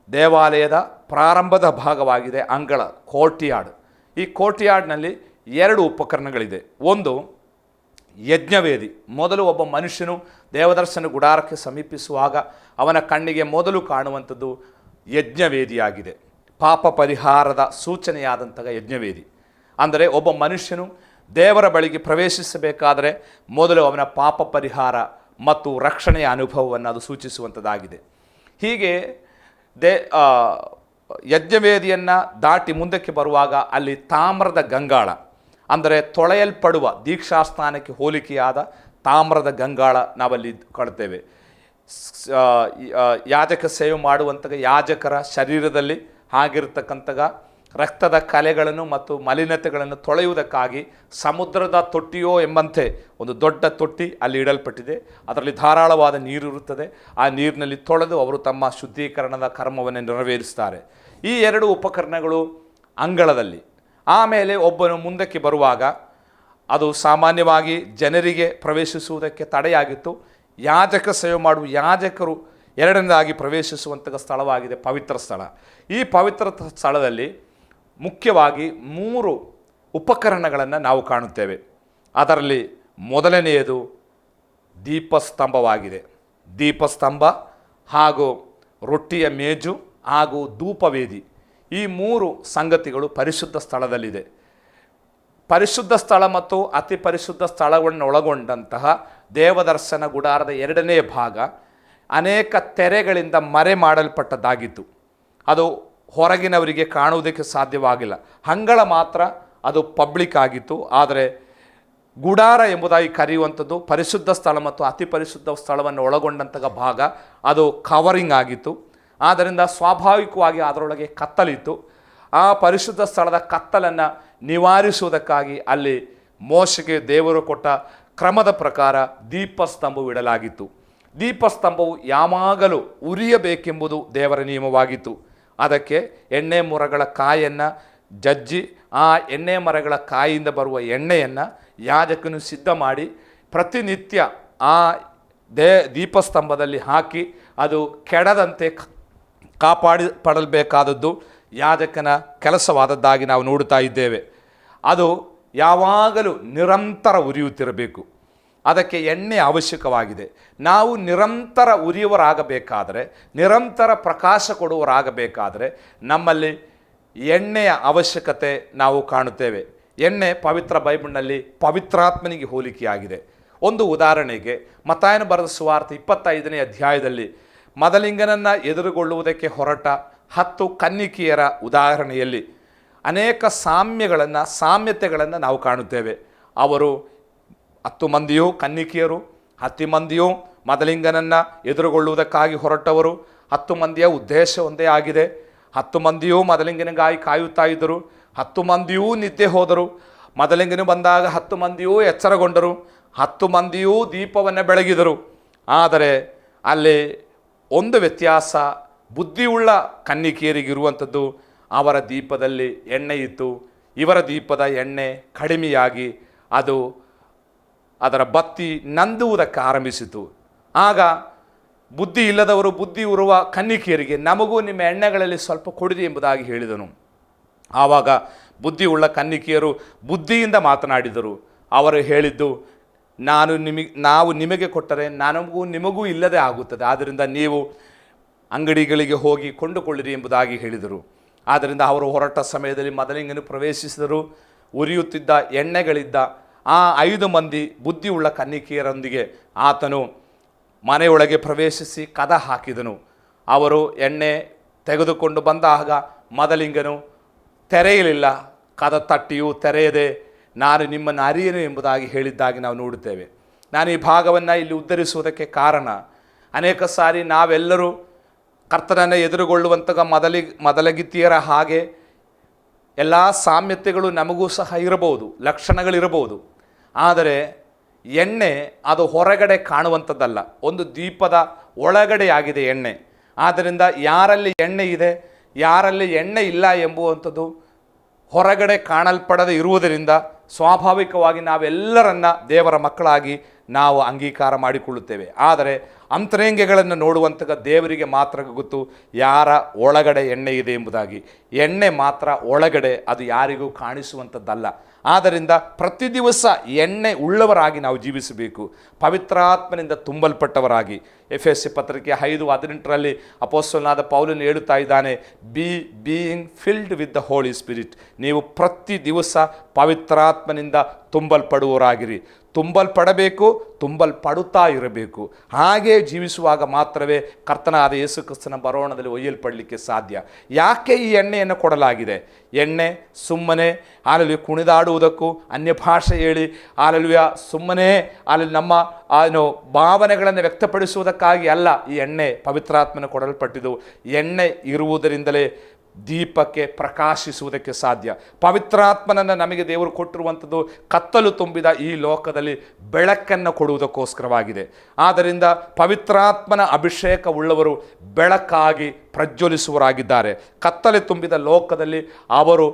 ದೇವಾಲಯದ ಪ್ರಾರಂಭದ ಭಾಗವಾಗಿದೆ ಅಂಗಳ, ಕೋರ್ಟಿಯಾರ್ಡ್. ಈ ಕೋರ್ಟಿಯಾರ್ಡ್ನಲ್ಲಿ 2 ಉಪಕರಣಗಳಿದೆ. ಒಂದು ಯಜ್ಞವೇದಿ. ಮೊದಲು ಒಬ್ಬ ಮನುಷ್ಯನು ದೇವದರ್ಶನ ಗುಡಾರಕ್ಕೆ ಸಮೀಪಿಸುವಾಗ ಅವನ ಕಣ್ಣಿಗೆ ಮೊದಲು ಕಾಣುವಂಥದ್ದು ಯಜ್ಞವೇದಿಯಾಗಿದೆ. ಪಾಪ ಪರಿಹಾರದ ಸೂಚನೆಯಾದಂತಹ ಯಜ್ಞವೇದಿ. ಅಂದರೆ ಒಬ್ಬ ಮನುಷ್ಯನು ದೇವರ ಬಳಿಗೆ ಪ್ರವೇಶಿಸಬೇಕಾದರೆ ಮೊದಲು ಅವನ ಪಾಪ ಪರಿಹಾರ ಮತ್ತು ರಕ್ಷಣೆಯ ಅನುಭವವನ್ನು ಅದು ಸೂಚಿಸುವಂಥದ್ದಾಗಿದೆ. ಹೀಗೆ ಯಜ್ಞವೇದಿಯನ್ನು ದಾಟಿ ಮುಂದಕ್ಕೆ ಬರುವಾಗ ಅಲ್ಲಿ ತಾಮ್ರದ ಗಂಗಾಳ, ಅಂದರೆ ತೊಳೆಯಲ್ಪಡುವ ದೀಕ್ಷಾಸ್ಥಾನಕ್ಕೆ ಹೋಲಿಕೆಯಾದ ತಾಮ್ರದ ಗಂಗಾಳ ನಾವಲ್ಲಿ ಕಾಣ್ತೇವೆ. ಯಾಜಕ ಸೇವೆ ಮಾಡುವಂತಹ ಯಾಜಕರ ಶರೀರದಲ್ಲಿ ಆಗಿರತಕ್ಕಂತಹ ರಕ್ತದ ಕಲೆಗಳನ್ನು ಮತ್ತು ಮಲಿನತೆಗಳನ್ನು ತೊಳೆಯುವುದಕ್ಕಾಗಿ ಸಮುದ್ರದ ತೊಟ್ಟಿಯೋ ಎಂಬಂತೆ ಒಂದು ದೊಡ್ಡ ತೊಟ್ಟಿ ಅಲ್ಲಿ ಇಡಲ್ಪಟ್ಟಿದೆ. ಅದರಲ್ಲಿ ಧಾರಾಳವಾದ ನೀರು ಇರುತ್ತದೆ. ಆ ನೀರಿನಲ್ಲಿ ತೊಳೆದು ಅವರು ತಮ್ಮ ಶುದ್ಧೀಕರಣದ ಕರ್ಮವನ್ನು ನೆರವೇರಿಸ್ತಾರೆ. ಈ 2 ಉಪಕರಣಗಳು ಅಂಗಳದಲ್ಲಿ. ಆಮೇಲೆ ಒಬ್ಬನು ಮುಂದಕ್ಕೆ ಬರುವಾಗ ಅದು ಸಾಮಾನ್ಯವಾಗಿ ಜನರಿಗೆ ಪ್ರವೇಶಿಸುವುದಕ್ಕೆ ತಡೆಯಾಗಿತ್ತು. ಯಾಜಕ ಸೇವೆ ಮಾಡುವ ಯಾಜಕರು ಎರಡನೇದಾಗಿ ಪ್ರವೇಶಿಸುವಂತಹ ಸ್ಥಳವಾಗಿದೆ ಪವಿತ್ರ ಸ್ಥಳ. ಈ ಪವಿತ್ರ ಸ್ಥಳದಲ್ಲಿ ಮುಖ್ಯವಾಗಿ 3 ಉಪಕರಣಗಳನ್ನು ನಾವು ಕಾಣುತ್ತೇವೆ. ಅದರಲ್ಲಿ ಮೊದಲನೆಯದು ದೀಪಸ್ತಂಭವಾಗಿದೆ. ದೀಪಸ್ತಂಭ ಹಾಗೂ ರೊಟ್ಟಿಯ ಮೇಜು ಹಾಗೂ ಧೂಪವೇದಿ, ಈ 3 ಸಂಗತಿಗಳು ಪರಿಶುದ್ಧ ಸ್ಥಳದಲ್ಲಿದೆ. ಪರಿಶುದ್ಧ ಸ್ಥಳ ಮತ್ತು ಅತಿ ಪರಿಶುದ್ಧ ಸ್ಥಳವನ್ನು ಒಳಗೊಂಡಂತಹ ದೇವದರ್ಶನ ಗುಡಾರದ 2ನೇ ಭಾಗ, ಅನೇಕ ತೆರೆಗಳಿಂದ ಮರೆ ಮಾಡಲ್ಪಟ್ಟದ್ದಾಗಿತ್ತು. ಅದು ಹೊರಗಿನವರಿಗೆ ಕಾಣುವುದಕ್ಕೆ ಸಾಧ್ಯವಾಗಿಲ್ಲ. ಅಂಗಳ ಮಾತ್ರ ಅದು ಪಬ್ಲಿಕ್ ಆಗಿತ್ತು. ಆದರೆ ಗುಡಾರ ಎಂಬುದಾಗಿ ಕರೆಯುವಂಥದ್ದು ಪರಿಶುದ್ಧ ಸ್ಥಳ ಮತ್ತು ಅತಿ ಪರಿಶುದ್ಧ ಸ್ಥಳವನ್ನು ಒಳಗೊಂಡಂತಹ ಭಾಗ, ಅದು ಕವರಿಂಗ್ ಆಗಿತ್ತು. ಆದ್ದರಿಂದ ಸ್ವಾಭಾವಿಕವಾಗಿ ಅದರೊಳಗೆ ಕತ್ತಲಿತ್ತು. ಆ ಪರಿಶುದ್ಧ ಸ್ಥಳದ ಕತ್ತಲನ್ನು ನಿವಾರಿಸುವುದಕ್ಕಾಗಿ ಅಲ್ಲಿ ಮೋಶೆಗೆ ದೇವರು ಕೊಟ್ಟ ಕ್ರಮದ ಪ್ರಕಾರ ದೀಪಸ್ತಂಭವು ಇಡಲಾಗಿತ್ತು. ದೀಪಸ್ತಂಭವು ಯಾವಾಗಲೂ ಉರಿಯಬೇಕೆಂಬುದು ದೇವರ ನಿಯಮವಾಗಿತ್ತು. ಅದಕ್ಕೆ ಎಣ್ಣೆ ಮರಗಳ ಕಾಯನ್ನು ಜಜ್ಜಿ ಆ ಎಣ್ಣೆ ಮರಗಳ ಕಾಯಿಯಿಂದ ಬರುವ ಎಣ್ಣೆಯನ್ನು ಯಾಜಕನು ಸಿದ್ಧ ಮಾಡಿ ಪ್ರತಿನಿತ್ಯ ಆ ದೀಪಸ್ತಂಭದಲ್ಲಿ ಹಾಕಿ ಅದು ಕೆಡದಂತೆ ಕಾಪಾಡಬೇಕಾದದ್ದು ಯಾಜಕನ ಕೆಲಸವಾದದ್ದಾಗಿ ನಾವು ನೋಡುತ್ತಾ ಇದ್ದೇವೆ. ಅದು ಯಾವಾಗಲೂ ನಿರಂತರ ಉರಿಯುತ್ತಿರಬೇಕು. ಅದಕ್ಕೆ ಎಣ್ಣೆ ಅವಶ್ಯಕವಾಗಿದೆ. ನಾವು ನಿರಂತರ ಉರಿಯುವರಾಗಬೇಕಾದರೆ, ನಿರಂತರ ಪ್ರಕಾಶ ಕೊಡುವರಾಗಬೇಕಾದರೆ ನಮ್ಮಲ್ಲಿ ಎಣ್ಣೆಯ ಅವಶ್ಯಕತೆ ನಾವು ಕಾಣುತ್ತೇವೆ. ಎಣ್ಣೆ ಪವಿತ್ರ ಬೈಬಲ್ನಲ್ಲಿ ಪವಿತ್ರಾತ್ಮನಿಗೆ ಹೋಲಿಕೆಯಾಗಿದೆ. ಒಂದು ಉದಾಹರಣೆಗೆ ಮತ್ತಾಯನ ಬರೆದ ಸುವಾರ್ತೆ 25ನೇ ಅಧ್ಯಾಯದಲ್ಲಿ ಮದಲಿಂಗನನ್ನು ಎದುರುಗೊಳ್ಳುವುದಕ್ಕೆ ಹೊರಟ 10 ಕನ್ನಿಕೆಯರ ಉದಾಹರಣೆಯಲ್ಲಿ ಅನೇಕ ಸಾಮ್ಯತೆಗಳನ್ನು ನಾವು ಕಾಣುತ್ತೇವೆ. ಅವರು 10 ಮಂದಿಯೂ ಕನ್ನಿಕೆಯರು, 10 ಮಂದಿಯೂ ಮದಲಿಂಗನನ್ನು ಎದುರುಗೊಳ್ಳುವುದಕ್ಕಾಗಿ ಹೊರಟವರು. 10 ಮಂದಿಯ ಉದ್ದೇಶ ಒಂದೇ ಆಗಿದೆ. 10 ಮಂದಿಯೂ ಮದಲಿಂಗನಿಗಾಗಿ ಕಾಯುತ್ತಾ ಇದ್ದರು. 10 ಮಂದಿಯೂ ನಿದ್ದೆ ಹೋದರು. ಮದಲಿಂಗನು ಬಂದಾಗ 10 ಮಂದಿಯೂ ಎಚ್ಚರಗೊಂಡರು. 10 ಮಂದಿಯೂ ದೀಪವನ್ನು ಬೆಳಗಿದರು. ಆದರೆ ಅಲ್ಲಿ ಒಂದು ವ್ಯತ್ಯಾಸ, ಬುದ್ಧಿಯುಳ್ಳ ಕನ್ನಿಕೆಯರಿಗಿರುವಂಥದ್ದು, ಅವರ ದೀಪದಲ್ಲಿ ಎಣ್ಣೆ ಇತ್ತು. ಇವರ ದೀಪದ ಎಣ್ಣೆ ಕಡಿಮೆಯಾಗಿ ಅದು ಅದರ ಬತ್ತಿ ನಂದುವುದಕ್ಕೆ ಆರಂಭಿಸಿತು. ಆಗ ಬುದ್ಧಿ ಇಲ್ಲದವರು ಬುದ್ಧಿ ಇರುವ ಕನ್ನಿಕೆಯರಿಗೆ, ನಮಗೂ ನಿಮ್ಮ ಎಣ್ಣೆಗಳಲ್ಲಿ ಸ್ವಲ್ಪ ಕೊಡಿರಿ ಎಂಬುದಾಗಿ ಹೇಳಿದನು. ಆವಾಗ ಬುದ್ಧಿಯುಳ್ಳ ಕನ್ನಿಕೆಯರು ಬುದ್ಧಿಯಿಂದ ಮಾತನಾಡಿದರು. ಅವರು ಹೇಳಿದ್ದು, ನಾವು ನಿಮಗೆ ಕೊಟ್ಟರೆ ನಿಮಗೂ ಇಲ್ಲದೆ ಆಗುತ್ತದೆ. ಆದ್ದರಿಂದ ನೀವು ಅಂಗಡಿಗಳಿಗೆ ಹೋಗಿ ಕೊಂಡುಕೊಳ್ಳಿರಿ ಎಂಬುದಾಗಿ ಹೇಳಿದರು. ಆದ್ದರಿಂದ ಅವರು ಹೊರಟ ಸಮಯದಲ್ಲಿ ಮದಲಿಂಗನು ಪ್ರವೇಶಿಸಿದರು. ಉರಿಯುತ್ತಿದ್ದ ಎಣ್ಣೆಗಳಿದ್ದ ಆ 5 ಮಂದಿ ಬುದ್ಧಿಯುಳ್ಳ ಕನ್ನಿಕೆಯರೊಂದಿಗೆ ಆತನು ಮನೆಯೊಳಗೆ ಪ್ರವೇಶಿಸಿ ಕದ ಹಾಕಿದನು. ಅವರು ಎಣ್ಣೆ ತೆಗೆದುಕೊಂಡು ಬಂದಾಗ ಮದಲಿಂಗನು ತೆರೆಯಲಿಲ್ಲ. ಕದ ತಟ್ಟಿಯೂ ತೆರೆಯದೆ, ನಾನು ನಿಮ್ಮನ್ನು ಅರಿಯನು ಎಂಬುದಾಗಿ ಹೇಳಿದ್ದಾಗಿ ನಾವು ನೋಡುತ್ತೇವೆ. ನಾನು ಈ ಭಾಗವನ್ನು ಇಲ್ಲಿ ಉದ್ಧರಿಸುವುದಕ್ಕೆ ಕಾರಣ, ಅನೇಕ ಸಾರಿ ನಾವೆಲ್ಲರೂ ಕರ್ತನನ್ನು ಎದುರುಗೊಳ್ಳುವಂತಹ ಮೊದಲಗಿತ್ತಿಯರ ಹಾಗೆ ಎಲ್ಲ ಸಾಮ್ಯತೆಗಳು ನಮಗೂ ಸಹ ಇರಬಹುದು, ಲಕ್ಷಣಗಳಿರಬಹುದು. ಆದರೆ ಎಣ್ಣೆ ಅದು ಹೊರಗಡೆ ಕಾಣುವಂಥದ್ದಲ್ಲ, ಒಂದು ದೀಪದ ಒಳಗಡೆ ಆಗಿದೆ ಎಣ್ಣೆ. ಆದ್ದರಿಂದ ಯಾರಲ್ಲಿ ಎಣ್ಣೆ ಇದೆ, ಯಾರಲ್ಲಿ ಎಣ್ಣೆ ಇಲ್ಲ ಎಂಬುವಂಥದ್ದು ಹೊರಗಡೆ ಕಾಣಲ್ಪಡದೆ ಇರುವುದರಿಂದ ಸ್ವಾಭಾವಿಕವಾಗಿ ನಾವೆಲ್ಲರನ್ನ ದೇವರ ಮಕ್ಕಳಾಗಿ ನಾವು ಅಂಗೀಕಾರ ಮಾಡಿಕೊಳ್ಳುತ್ತೇವೆ. ಆದರೆ ಅಂತರಂಗಗಳನ್ನು ನೋಡುವಂತಹ ದೇವರಿಗೆ ಮಾತ್ರ ಗೊತ್ತು ಯಾರ ಒಳಗಡೆ ಎಣ್ಣೆ ಇದೆ ಎಂಬುದಾಗಿ. ಎಣ್ಣೆ ಮಾತ್ರ ಒಳಗಡೆ, ಅದು ಯಾರಿಗೂ ಕಾಣಿಸುವಂಥದ್ದಲ್ಲ. ಆದ್ದರಿಂದ ಪ್ರತಿ ದಿವಸ ಎಣ್ಣೆ ಉಳ್ಳವರಾಗಿ ನಾವು ಜೀವಿಸಬೇಕು, ಪವಿತ್ರಾತ್ಮನಿಂದ ತುಂಬಲ್ಪಟ್ಟವರಾಗಿ. ಎಫೆಸ ಪತ್ರಿಕೆ 5:18 ಅಪೊಸ್ತಲನಾದ ಪೌಲನು ಹೇಳುತ್ತಾ ಇದ್ದಾನೆ, being filled with the holy spirit. ನೀವು ಪ್ರತಿ ದಿವಸ ಪವಿತ್ರಾತ್ಮನಿಂದ ತುಂಬಲ್ಪಡುವವರಾಗಿರಿ. ತುಂಬಲ್ಪಡಬೇಕು, ತುಂಬಲ್ಪಡುತ್ತಾ ಇರಬೇಕು. ಹಾಗೇ ಜೀವಿಸುವಾಗ ಮಾತ್ರವೇ ಕರ್ತನಾದ ಯೇಸು ಕ್ರಿಸ್ತನ ಬರೋಣದಲ್ಲಿ ಒಯ್ಯಲ್ಪಡಲಿಕ್ಕೆ ಸಾಧ್ಯ. ಯಾಕೆ ಈ ಎಣ್ಣೆಯನ್ನು ಕೊಡಲಾಗಿದೆ? ಎಣ್ಣೆ ಸುಮ್ಮನೆ ಅಲ್ಲಿ ಕುಣಿದಾಡುವುದಕ್ಕೂ, ಅನ್ಯ ಭಾಷೆ ಹೇಳಿ ಅಲ್ಲಿ ಸುಮ್ಮನೆ ಅಲ್ಲಿ ನಮ್ಮ ಭಾವನೆಗಳನ್ನು ವ್ಯಕ್ತಪಡಿಸುವುದಕ್ಕಾಗಿ ಅಲ್ಲ. ಈ ಎಣ್ಣೆ ಪವಿತ್ರಾತ್ಮನ ಕೊಡಲ್ಪಟ್ಟಿದ್ದು. ಎಣ್ಣೆ ಇರುವುದರಿಂದಲೇ ದೀಪಕ್ಕೆ ಪ್ರಕಾಶಿಸುವುದಕ್ಕೆ ಸಾಧ್ಯ. ಪವಿತ್ರಾತ್ಮನನ್ನು ನಮಗೆ ದೇವರು ಕೊಟ್ಟಿರುವಂಥದ್ದು ಕತ್ತಲು ತುಂಬಿದ ಈ ಲೋಕದಲ್ಲಿ ಬೆಳಕನ್ನು ಕೊಡುವುದಕ್ಕೋಸ್ಕರವಾಗಿದೆ. ಆದ್ದರಿಂದ ಪವಿತ್ರಾತ್ಮನ ಅಭಿಷೇಕವುಳ್ಳವರು ಬೆಳಕಾಗಿ ಪ್ರಜ್ವಲಿಸುವರಾಗಿದ್ದಾರೆ. ಕತ್ತಲೆ ತುಂಬಿದ ಲೋಕದಲ್ಲಿ ಅವರು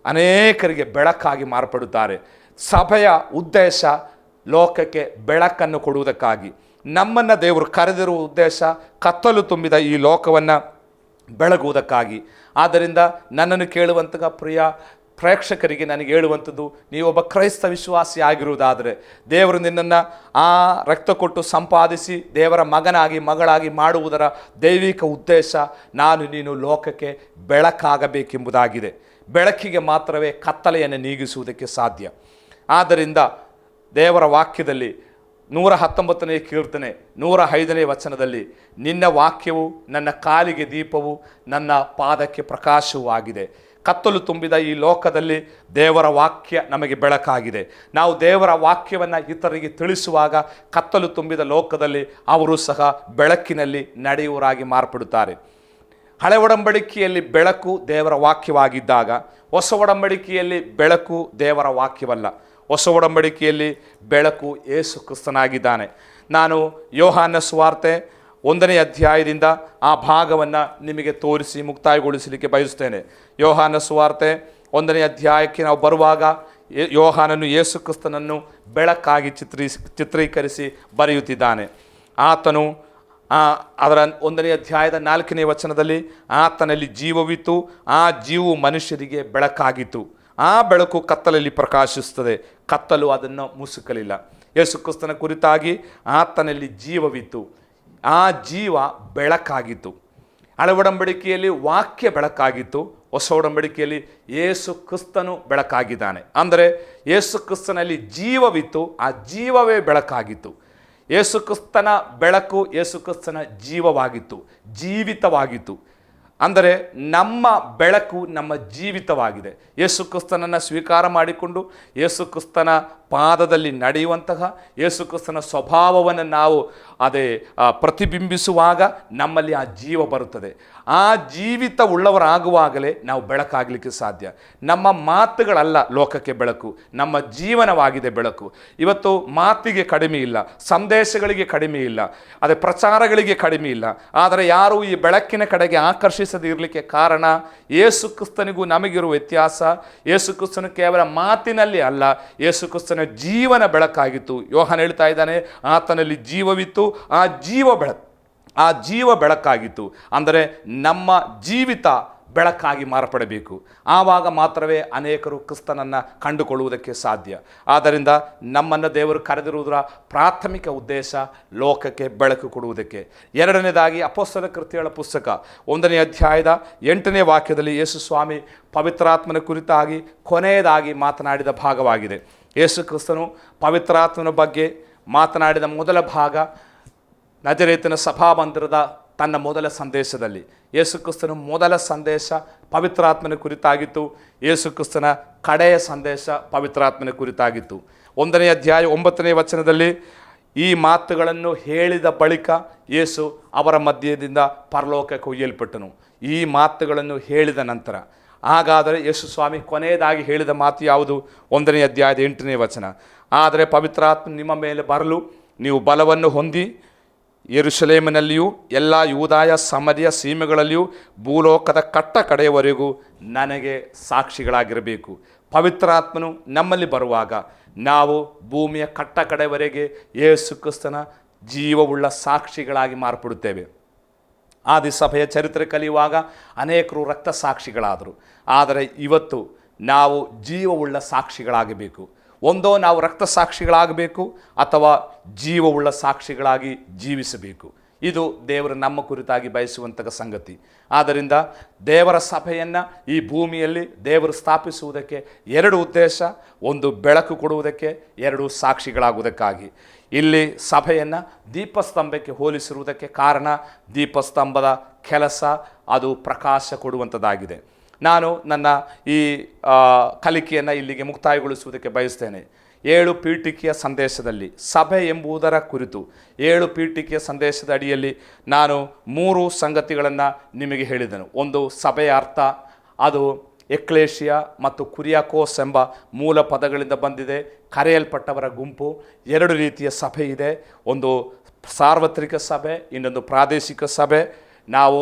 ಅನೇಕರಿಗೆ ಬೆಳಕಾಗಿ ಮಾರ್ಪಡುತ್ತಾರೆ. ಸಭೆಯ ಉದ್ದೇಶ ಲೋಕಕ್ಕೆ ಬೆಳಕನ್ನು ಕೊಡುವುದಕ್ಕಾಗಿ. ನಮ್ಮನ್ನು ದೇವರು ಕರೆದಿರುವ ಉದ್ದೇಶ ಕತ್ತಲು ತುಂಬಿದ ಈ ಲೋಕವನ್ನು ಬೆಳಗುವುದಕ್ಕಾಗಿ. ಆದ್ದರಿಂದ ನನ್ನನ್ನು ಕೇಳುವಂತಹ ಪ್ರಿಯ ಪ್ರೇಕ್ಷಕರಿಗೆ ನನಗೆ ಹೇಳುವಂಥದ್ದು, ನೀವೊಬ್ಬ ಕ್ರೈಸ್ತ ವಿಶ್ವಾಸಿ ಆಗಿರುವುದಾದರೆ, ದೇವರು ನಿನ್ನನ್ನು ಆ ರಕ್ತ ಕೊಟ್ಟು ಸಂಪಾದಿಸಿ ದೇವರ ಮಗನಾಗಿ ಮಗಳಾಗಿ ಮಾಡುವುದರ ದೈವಿಕ ಉದ್ದೇಶ ನೀನು ಲೋಕಕ್ಕೆ ಬೆಳಕಾಗಬೇಕೆಂಬುದಾಗಿದೆ. ಬೆಳಕಿಗೆ ಮಾತ್ರವೇ ಕತ್ತಲೆಯನ್ನು ನೀಗಿಸುವುದಕ್ಕೆ ಸಾಧ್ಯ. ಆದ್ದರಿಂದ ದೇವರ ವಾಕ್ಯದಲ್ಲಿ 119ನೇ ಕೀರ್ತನೆ 105ನೇ ವಚನದಲ್ಲಿ, ನಿನ್ನ ವಾಕ್ಯವು ನನ್ನ ಕಾಲಿಗೆ ದೀಪವು, ನನ್ನ ಪಾದಕ್ಕೆ ಪ್ರಕಾಶವೂ ಆಗಿದೆ. ಕತ್ತಲು ತುಂಬಿದ ಈ ಲೋಕದಲ್ಲಿ ದೇವರ ವಾಕ್ಯ ನಮಗೆ ಬೆಳಕಾಗಿದೆ. ನಾವು ದೇವರ ವಾಕ್ಯವನ್ನು ಇತರರಿಗೆ ತಿಳಿಸುವಾಗ ಕತ್ತಲು ತುಂಬಿದ ಲೋಕದಲ್ಲಿ ಅವರು ಸಹ ಬೆಳಕಿನಲ್ಲಿ ನಡೆಯುವರಾಗಿ ಮಾರ್ಪಡುತ್ತಾರೆ. ಹಳೆ ಒಡಂಬಡಿಕೆಯಲ್ಲಿ ಬೆಳಕು ದೇವರ ವಾಕ್ಯವಾಗಿದ್ದಾಗ, ಹೊಸ ಒಡಂಬಡಿಕೆಯಲ್ಲಿ ಬೆಳಕು ದೇವರ ವಾಕ್ಯವಲ್ಲ. ಹೊಸ ಒಡಂಬಡಿಕೆಯಲ್ಲಿ ಬೆಳಕು ಯೇಸು ಕ್ರಿಸ್ತನಾಗಿದ್ದಾನೆ. ನಾನು ಯೋಹಾನ ಸುವಾರ್ತೆ 1ನೇ ಅಧ್ಯಾಯದಿಂದ ಆ ಭಾಗವನ್ನು ನಿಮಗೆ ತೋರಿಸಿ ಮುಕ್ತಾಯಗೊಳಿಸಲಿಕ್ಕೆ ಬಯಸುತ್ತೇನೆ. ಯೋಹಾನ ಸುವಾರ್ತೆ 1ನೇ ಅಧ್ಯಾಯಕ್ಕೆ ನಾವು ಬರುವಾಗ, ಯೋಹಾನನು ಯೇಸು ಕ್ರಿಸ್ತನನ್ನು ಬೆಳಕಾಗಿ ಚಿತ್ರೀಕರಿಸಿ ಬರೆಯುತ್ತಿದ್ದಾನೆ. ಆತನು ಅದರ 1ನೇ ಅಧ್ಯಾಯದ 4ನೇ ವಚನದಲ್ಲಿ, ಆತನಲ್ಲಿ ಜೀವವಿತ್ತು, ಆ ಜೀವವು ಮನುಷ್ಯರಿಗೆ ಬೆಳಕಾಗಿತ್ತು, ಆ ಬೆಳಕು ಕತ್ತಲಲ್ಲಿ ಪ್ರಕಾಶಿಸುತ್ತದೆ, ಕತ್ತಲು ಅದನ್ನು ಮುಸುಕಲಿಲ್ಲ. ಯೇಸು ಕ್ರಿಸ್ತನ ಕುರಿತಾಗಿ ಆತನಲ್ಲಿ ಜೀವವಿತ್ತು, ಆ ಜೀವ ಬೆಳಕಾಗಿತ್ತು. ಹಳೆ ಒಡಂಬಡಿಕೆಯಲ್ಲಿ ವಾಕ್ಯ ಬೆಳಕಾಗಿತ್ತು, ಹೊಸ ಒಡಂಬಡಿಕೆಯಲ್ಲಿ ಯೇಸು ಕ್ರಿಸ್ತನು ಬೆಳಕಾಗಿದ್ದಾನೆ. ಅಂದರೆ ಯೇಸು ಕ್ರಿಸ್ತನಲ್ಲಿ ಜೀವವಿತ್ತು, ಆ ಜೀವವೇ ಬೆಳಕಾಗಿತ್ತು. ಯೇಸು ಕ್ರಿಸ್ತನ ಬೆಳಕು ಯೇಸು ಕ್ರಿಸ್ತನ ಜೀವವಾಗಿತ್ತು, ಜೀವಿತವಾಗಿತ್ತು. ಅಂದರೆ ನಮ್ಮ ಬೆಳಕು ನಮ್ಮ ಜೀವಿತವಾಗಿದೆ. ಯೇಸು ಕ್ರಿಸ್ತನನ್ನು ಸ್ವೀಕಾರ ಮಾಡಿಕೊಂಡು ಯೇಸು ಕ್ರಿಸ್ತನ ಪಾದದಲ್ಲಿ ನಡೆಯುವಂತಹ ಯೇಸು ಕ್ರಿಸ್ತನ ಸ್ವಭಾವವನ್ನು ನಾವು ಪ್ರತಿಬಿಂಬಿಸುವಾಗ ನಮ್ಮಲ್ಲಿ ಆ ಜೀವ ಬರುತ್ತದೆ. ಆ ಜೀವಿತ ಉಳ್ಳವರಾಗುವಾಗಲೇ ನಾವು ಬೆಳಕಾಗಲಿಕ್ಕೆ ಸಾಧ್ಯ. ನಮ್ಮ ಮಾತುಗಳಲ್ಲ ಲೋಕಕ್ಕೆ ಬೆಳಕು, ನಮ್ಮ ಜೀವನವಾಗಿದೆ ಬೆಳಕು. ಇವತ್ತು ಮಾತಿಗೆ ಕಡಿಮೆ ಇಲ್ಲ, ಸಂದೇಶಗಳಿಗೆ ಕಡಿಮೆ ಇಲ್ಲ, ಪ್ರಚಾರಗಳಿಗೆ ಕಡಿಮೆ ಇಲ್ಲ. ಆದರೆ ಯಾರು ಈ ಬೆಳಕಿನ ಕಡೆಗೆ ಆಕರ್ಷಿಸದೇ ಇರಲಿಕ್ಕೆ ಕಾರಣ, ಯೇಸು ಕ್ರಿಸ್ತನಿಗೂ ನಮಗಿರುವ ವ್ಯತ್ಯಾಸ. ಯೇಸು ಕ್ರಿಸ್ತನು ಕೇವಲ ಮಾತಿನಲ್ಲಿ ಅಲ್ಲ, ಯೇಸು ಕ್ರಿಸ್ತನ ಜೀವನ ಬೆಳಕಾಗಿತ್ತು. ಯೋಹಾನ ಹೇಳ್ತಾ ಇದ್ದಾನೆ, ಆತನಲ್ಲಿ ಜೀವವಿತ್ತು, ಆ ಜೀವ ಬೆಳಕಾಗಿತ್ತು. ಅಂದರೆ ನಮ್ಮ ಜೀವಿತ ಬೆಳಕಾಗಿ ಮಾರ್ಪಡಬೇಕು. ಆವಾಗ ಮಾತ್ರವೇ ಅನೇಕರು ಕ್ರಿಸ್ತನನ್ನು ಕಂಡುಕೊಳ್ಳುವುದಕ್ಕೆ ಸಾಧ್ಯ. ಆದ್ದರಿಂದ ನಮ್ಮನ್ನು ದೇವರು ಕರೆದಿರುವುದರ ಪ್ರಾಥಮಿಕ ಉದ್ದೇಶ ಲೋಕಕ್ಕೆ ಬೆಳಕು ಕೊಡುವುದಕ್ಕೆ. ಎರಡನೇದಾಗಿ ಅಪೊಸ್ತಲ ಕೃತ್ಯಗಳ ಪುಸ್ತಕ 1ನೇ ಅಧ್ಯಾಯದ 8ನೇ ವಾಕ್ಯದಲ್ಲಿ ಯೇಸು ಸ್ವಾಮಿ ಪವಿತ್ರಾತ್ಮನ ಕುರಿತಾಗಿ ಕೊನೆಯದಾಗಿ ಮಾತನಾಡಿದ ಭಾಗವಾಗಿದೆ. ಯೇಸು ಕ್ರಿಸ್ತನು ಪವಿತ್ರಾತ್ಮನ ಬಗ್ಗೆ ಮಾತನಾಡಿದ ಮೊದಲ ಭಾಗ ನಜರೇತಿನ ಸಭಾಮಂದಿರದ ತನ್ನ ಮೊದಲ ಸಂದೇಶದಲ್ಲಿ. ಯೇಸು ಕ್ರಿಸ್ತನ ಮೊದಲ ಸಂದೇಶ ಪವಿತ್ರಾತ್ಮನ ಕುರಿತಾಗಿತ್ತು. ಯೇಸು ಕ್ರಿಸ್ತನ ಕಡೆಯ ಸಂದೇಶ ಪವಿತ್ರಾತ್ಮನ ಕುರಿತಾಗಿತ್ತು. 1ನೇ ಅಧ್ಯಾಯ 9ನೇ ವಚನದಲ್ಲಿ, ಈ ಮಾತುಗಳನ್ನು ಹೇಳಿದ ಬಳಿಕ ಯೇಸು ಅವರ ಮಧ್ಯದಿಂದ ಪರಲೋಕಕ್ಕೆ ಒಯ್ಯಲ್ಪಟ್ಟನು. ಈ ಮಾತುಗಳನ್ನು ಹೇಳಿದ ನಂತರ, ಹಾಗಾದರೆ ಯೇಸು ಸ್ವಾಮಿ ಕೊನೆಯದಾಗಿ ಹೇಳಿದ ಮಾತು ಯಾವುದು? 1ನೇ ಅಧ್ಯಾಯದ 8ನೇ ವಚನ, ಆದರೆ ಪವಿತ್ರಾತ್ಮ ನಿಮ್ಮ ಮೇಲೆ ಬರಲು ನೀವು ಬಲವನ್ನು ಹೊಂದಿ ಯೆರೂಸಲೇಮಿನಲ್ಲಿಯೂ ಎಲ್ಲ ಯೂದಾಯ ಸಮರ್ಯ ಸೀಮೆಗಳಲ್ಲಿಯೂ ಭೂಲೋಕದ ಕಟ್ಟ ಕಡೆಯವರೆಗೂ ನನಗೆ ಸಾಕ್ಷಿಗಳಾಗಿರಬೇಕು. ಪವಿತ್ರಾತ್ಮನು ನಮ್ಮಲ್ಲಿ ಬರುವಾಗ ನಾವು ಭೂಮಿಯ ಕಟ್ಟ ಕಡೆಯವರೆಗೆ ಯೇಸು ಕ್ರಿಸ್ತನ ಜೀವವುಳ್ಳ ಸಾಕ್ಷಿಗಳಾಗಿ ಮಾರ್ಪಡುತ್ತೇವೆ. ಆದಿಸಭೆಯ ಚರಿತ್ರೆ ಕಲಿಯುವಾಗ ಅನೇಕರು ರಕ್ತ ಸಾಕ್ಷಿಗಳಾದರು. ಆದರೆ ಇವತ್ತು ನಾವು ಜೀವವುಳ್ಳ ಸಾಕ್ಷಿಗಳಾಗಬೇಕು. ಒಂದೋ ನಾವು ರಕ್ತ ಸಾಕ್ಷಿಗಳಾಗಬೇಕು ಅಥವಾ ಜೀವವುಳ್ಳ ಸಾಕ್ಷಿಗಳಾಗಿ ಜೀವಿಸಬೇಕು. ಇದು ದೇವರು ನಮ್ಮ ಕುರಿತಾಗಿ ಬಯಸುವಂತಹ ಸಂಗತಿ. ಆದ್ದರಿಂದ ದೇವರ ಸಭೆಯನ್ನು ಈ ಭೂಮಿಯಲ್ಲಿ ದೇವರು ಸ್ಥಾಪಿಸುವುದಕ್ಕೆ 2 ಉದ್ದೇಶ. ಒಂದು ಬೆಳಕು ಕೊಡುವುದಕ್ಕೆ, 2 ಸಾಕ್ಷಿಗಳಾಗುವುದಕ್ಕಾಗಿ. ಇಲ್ಲಿ ಸಭೆಯನ್ನು ದೀಪಸ್ತಂಭಕ್ಕೆ ಹೋಲಿಸಿರುವುದಕ್ಕೆ ಕಾರಣ, ದೀಪಸ್ತಂಭದ ಕೆಲಸ ಅದು ಪ್ರಕಾಶ ಕೊಡುವಂಥದ್ದಾಗಿದೆ. ನಾನು ನನ್ನ ಈ ಕಲಿಕೆಯನ್ನು ಇಲ್ಲಿಗೆ ಮುಕ್ತಾಯಗೊಳಿಸುವುದಕ್ಕೆ ಬಯಸ್ತೇನೆ. 7 ಪೀಠಿಕೆಯ ಸಂದೇಶದಲ್ಲಿ ಸಭೆ ಎಂಬುದರ ಕುರಿತು 7 ಪೀಠಿಕೆಯ ಸಂದೇಶದ ಅಡಿಯಲ್ಲಿ ನಾನು 3 ಸಂಗತಿಗಳನ್ನು ನಿಮಗೆ ಹೇಳಿದೆನು. ಒಂದು, ಸಭೆಯ ಅರ್ಥ. ಅದು ಎಕ್ಲೇಶಿಯಾ ಮತ್ತು ಕುರಿಯಾಕೋಸ್ ಎಂಬ ಮೂಲ ಪದಗಳಿಂದ ಬಂದಿದೆ. ಕರೆಯಲ್ಪಟ್ಟವರ ಗುಂಪು. 2 ರೀತಿಯ ಸಭೆ ಇದೆ. ಒಂದು ಸಾರ್ವತ್ರಿಕ ಸಭೆ, ಇನ್ನೊಂದು ಪ್ರಾದೇಶಿಕ ಸಭೆ. ನಾವು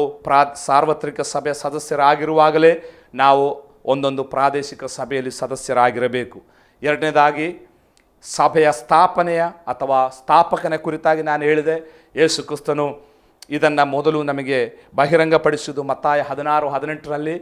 ಸಾರ್ವತ್ರಿಕ ಸಭೆ ಸದಸ್ಯರಾಗಿರುವಾಗಲೇ ನಾವು ಒಂದೊಂದು ಪ್ರಾದೇಶಿಕ ಸಭೆಯಲ್ಲಿ ಸದಸ್ಯರಾಗಿರಬೇಕು. ಎರಡನೇದಾಗಿ ಸಭೆಯ ಸ್ಥಾಪನೆಯ ಅಥವಾ ಸ್ಥಾಪಕನ ಕುರಿತಾಗಿ ನಾನು ಹೇಳಿದೆ. ಯೇಸು ಕ್ರಿಸ್ತನು ಇದನ್ನು ಮೊದಲು ನಮಗೆ ಬಹಿರಂಗಪಡಿಸುವುದು ಮತ್ತಾಯ 16:18ರಲ್ಲಿ.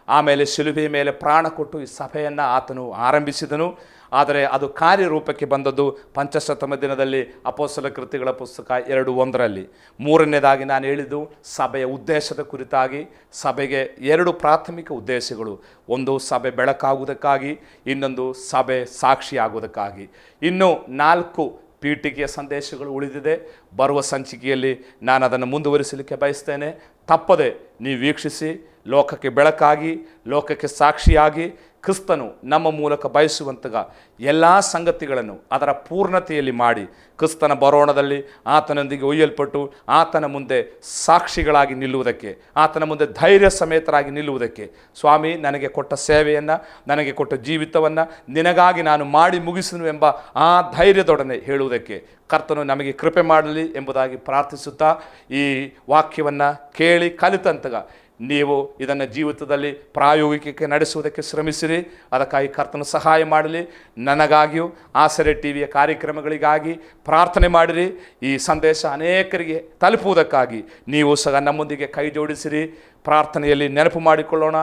ಆಮೇಲೆ ಶಿಲುಬೆಯ ಮೇಲೆ ಪ್ರಾಣ ಕೊಟ್ಟು ಈ ಸಭೆಯನ್ನು ಆತನು ಆರಂಭಿಸಿದನು. ಆದರೆ ಅದು ಕಾರ್ಯರೂಪಕ್ಕೆ ಬಂದದ್ದು ಪಂಚಶತಮ ದಿನದಲ್ಲಿ ಅಪೊಸ್ತಲ ಕೃತ್ಯಗಳ ಪುಸ್ತಕ 2:1ರಲ್ಲಿ. ಮೂರನೇದಾಗಿ ನಾನು ಹೇಳಿದ್ದು ಸಭೆಯ ಉದ್ದೇಶದ ಕುರಿತಾಗಿ. ಸಭೆಗೆ 2 ಪ್ರಾಥಮಿಕ ಉದ್ದೇಶಗಳು. ಒಂದು, ಸಭೆ ಬೆಳಕಾಗುವುದಕ್ಕಾಗಿ, ಇನ್ನೊಂದು ಸಭೆ ಸಾಕ್ಷಿಯಾಗುವುದಕ್ಕಾಗಿ. ಇನ್ನು 4 ಪೀಠಿಕೆಯ ಸಂದೇಶಗಳು ಉಳಿದಿದೆ. ಬರುವ ಸಂಚಿಕೆಯಲ್ಲಿ ನಾನು ಅದನ್ನು ಮುಂದುವರಿಸಲಿಕ್ಕೆ ಬಯಸ್ತೇನೆ. ತಪ್ಪದೆ ನೀವು ವೀಕ್ಷಿಸಿ. ಲೋಕಕ್ಕೆ ಬೆಳಕಾಗಿ, ಲೋಕಕ್ಕೆ ಸಾಕ್ಷಿಯಾಗಿ, ಕ್ರಿಸ್ತನು ನಮ್ಮ ಮೂಲಕ ಬಯಸುವಂತಹ ಎಲ್ಲ ಸಂಗತಿಗಳನ್ನು ಅದರ ಪೂರ್ಣತೆಯಲ್ಲಿ ಮಾಡಿ, ಕ್ರಿಸ್ತನ ಬರೋಣದಲ್ಲಿ ಆತನೊಂದಿಗೆ ಒಯ್ಯಲ್ಪಟ್ಟು ಆತನ ಮುಂದೆ ಸಾಕ್ಷಿಗಳಾಗಿ ನಿಲ್ಲುವುದಕ್ಕೆ, ಆತನ ಮುಂದೆ ಧೈರ್ಯ ಸಮೇತರಾಗಿ ನಿಲ್ಲುವುದಕ್ಕೆ, ಸ್ವಾಮಿ ನನಗೆ ಕೊಟ್ಟ ಸೇವೆಯನ್ನು, ನನಗೆ ಕೊಟ್ಟ ಜೀವಿತವನ್ನು ನಿನಗಾಗಿ ನಾನು ಮಾಡಿ ಮುಗಿಸುನು ಎಂಬ ಆ ಧೈರ್ಯದೊಡನೆ ಹೇಳುವುದಕ್ಕೆ ಕರ್ತನು ನಮಗೆ ಕೃಪೆ ಮಾಡಲಿ ಎಂಬುದಾಗಿ ಪ್ರಾರ್ಥಿಸುತ್ತಾ, ಈ ವಾಕ್ಯವನ್ನು ಕೇಳಿ ಕಲಿತಂತಗ ನೀವು ಇದನ್ನು ಜೀವಿತದಲ್ಲಿ ಪ್ರಾಯೋಗಿಕಕ್ಕೆ ನಡೆಸುವುದಕ್ಕೆ ಶ್ರಮಿಸಿರಿ. ಅದಕ್ಕಾಗಿ ಕರ್ತನು ಸಹಾಯ ಮಾಡಲಿ. ನನಗಾಗಿಯೂ ಆಸರೆ ಟಿವಿಯ ಕಾರ್ಯಕ್ರಮಗಳಿಗಾಗಿ ಪ್ರಾರ್ಥನೆ ಮಾಡಿರಿ. ಈ ಸಂದೇಶ ಅನೇಕರಿಗೆ ತಲುಪುವುದಕ್ಕಾಗಿ ನೀವು ಸಹ ನಮ್ಮೊಂದಿಗೆ ಕೈ ಜೋಡಿಸಿರಿ. ಪ್ರಾರ್ಥನೆಯಲ್ಲಿ ನೆನಪು ಮಾಡಿಕೊಳ್ಳೋಣ.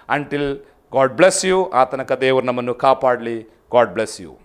Until God bless you. ಆ ತನಕ ದೇವರು ನಮ್ಮನ್ನು ಕಾಪಾಡಲಿ. God bless you.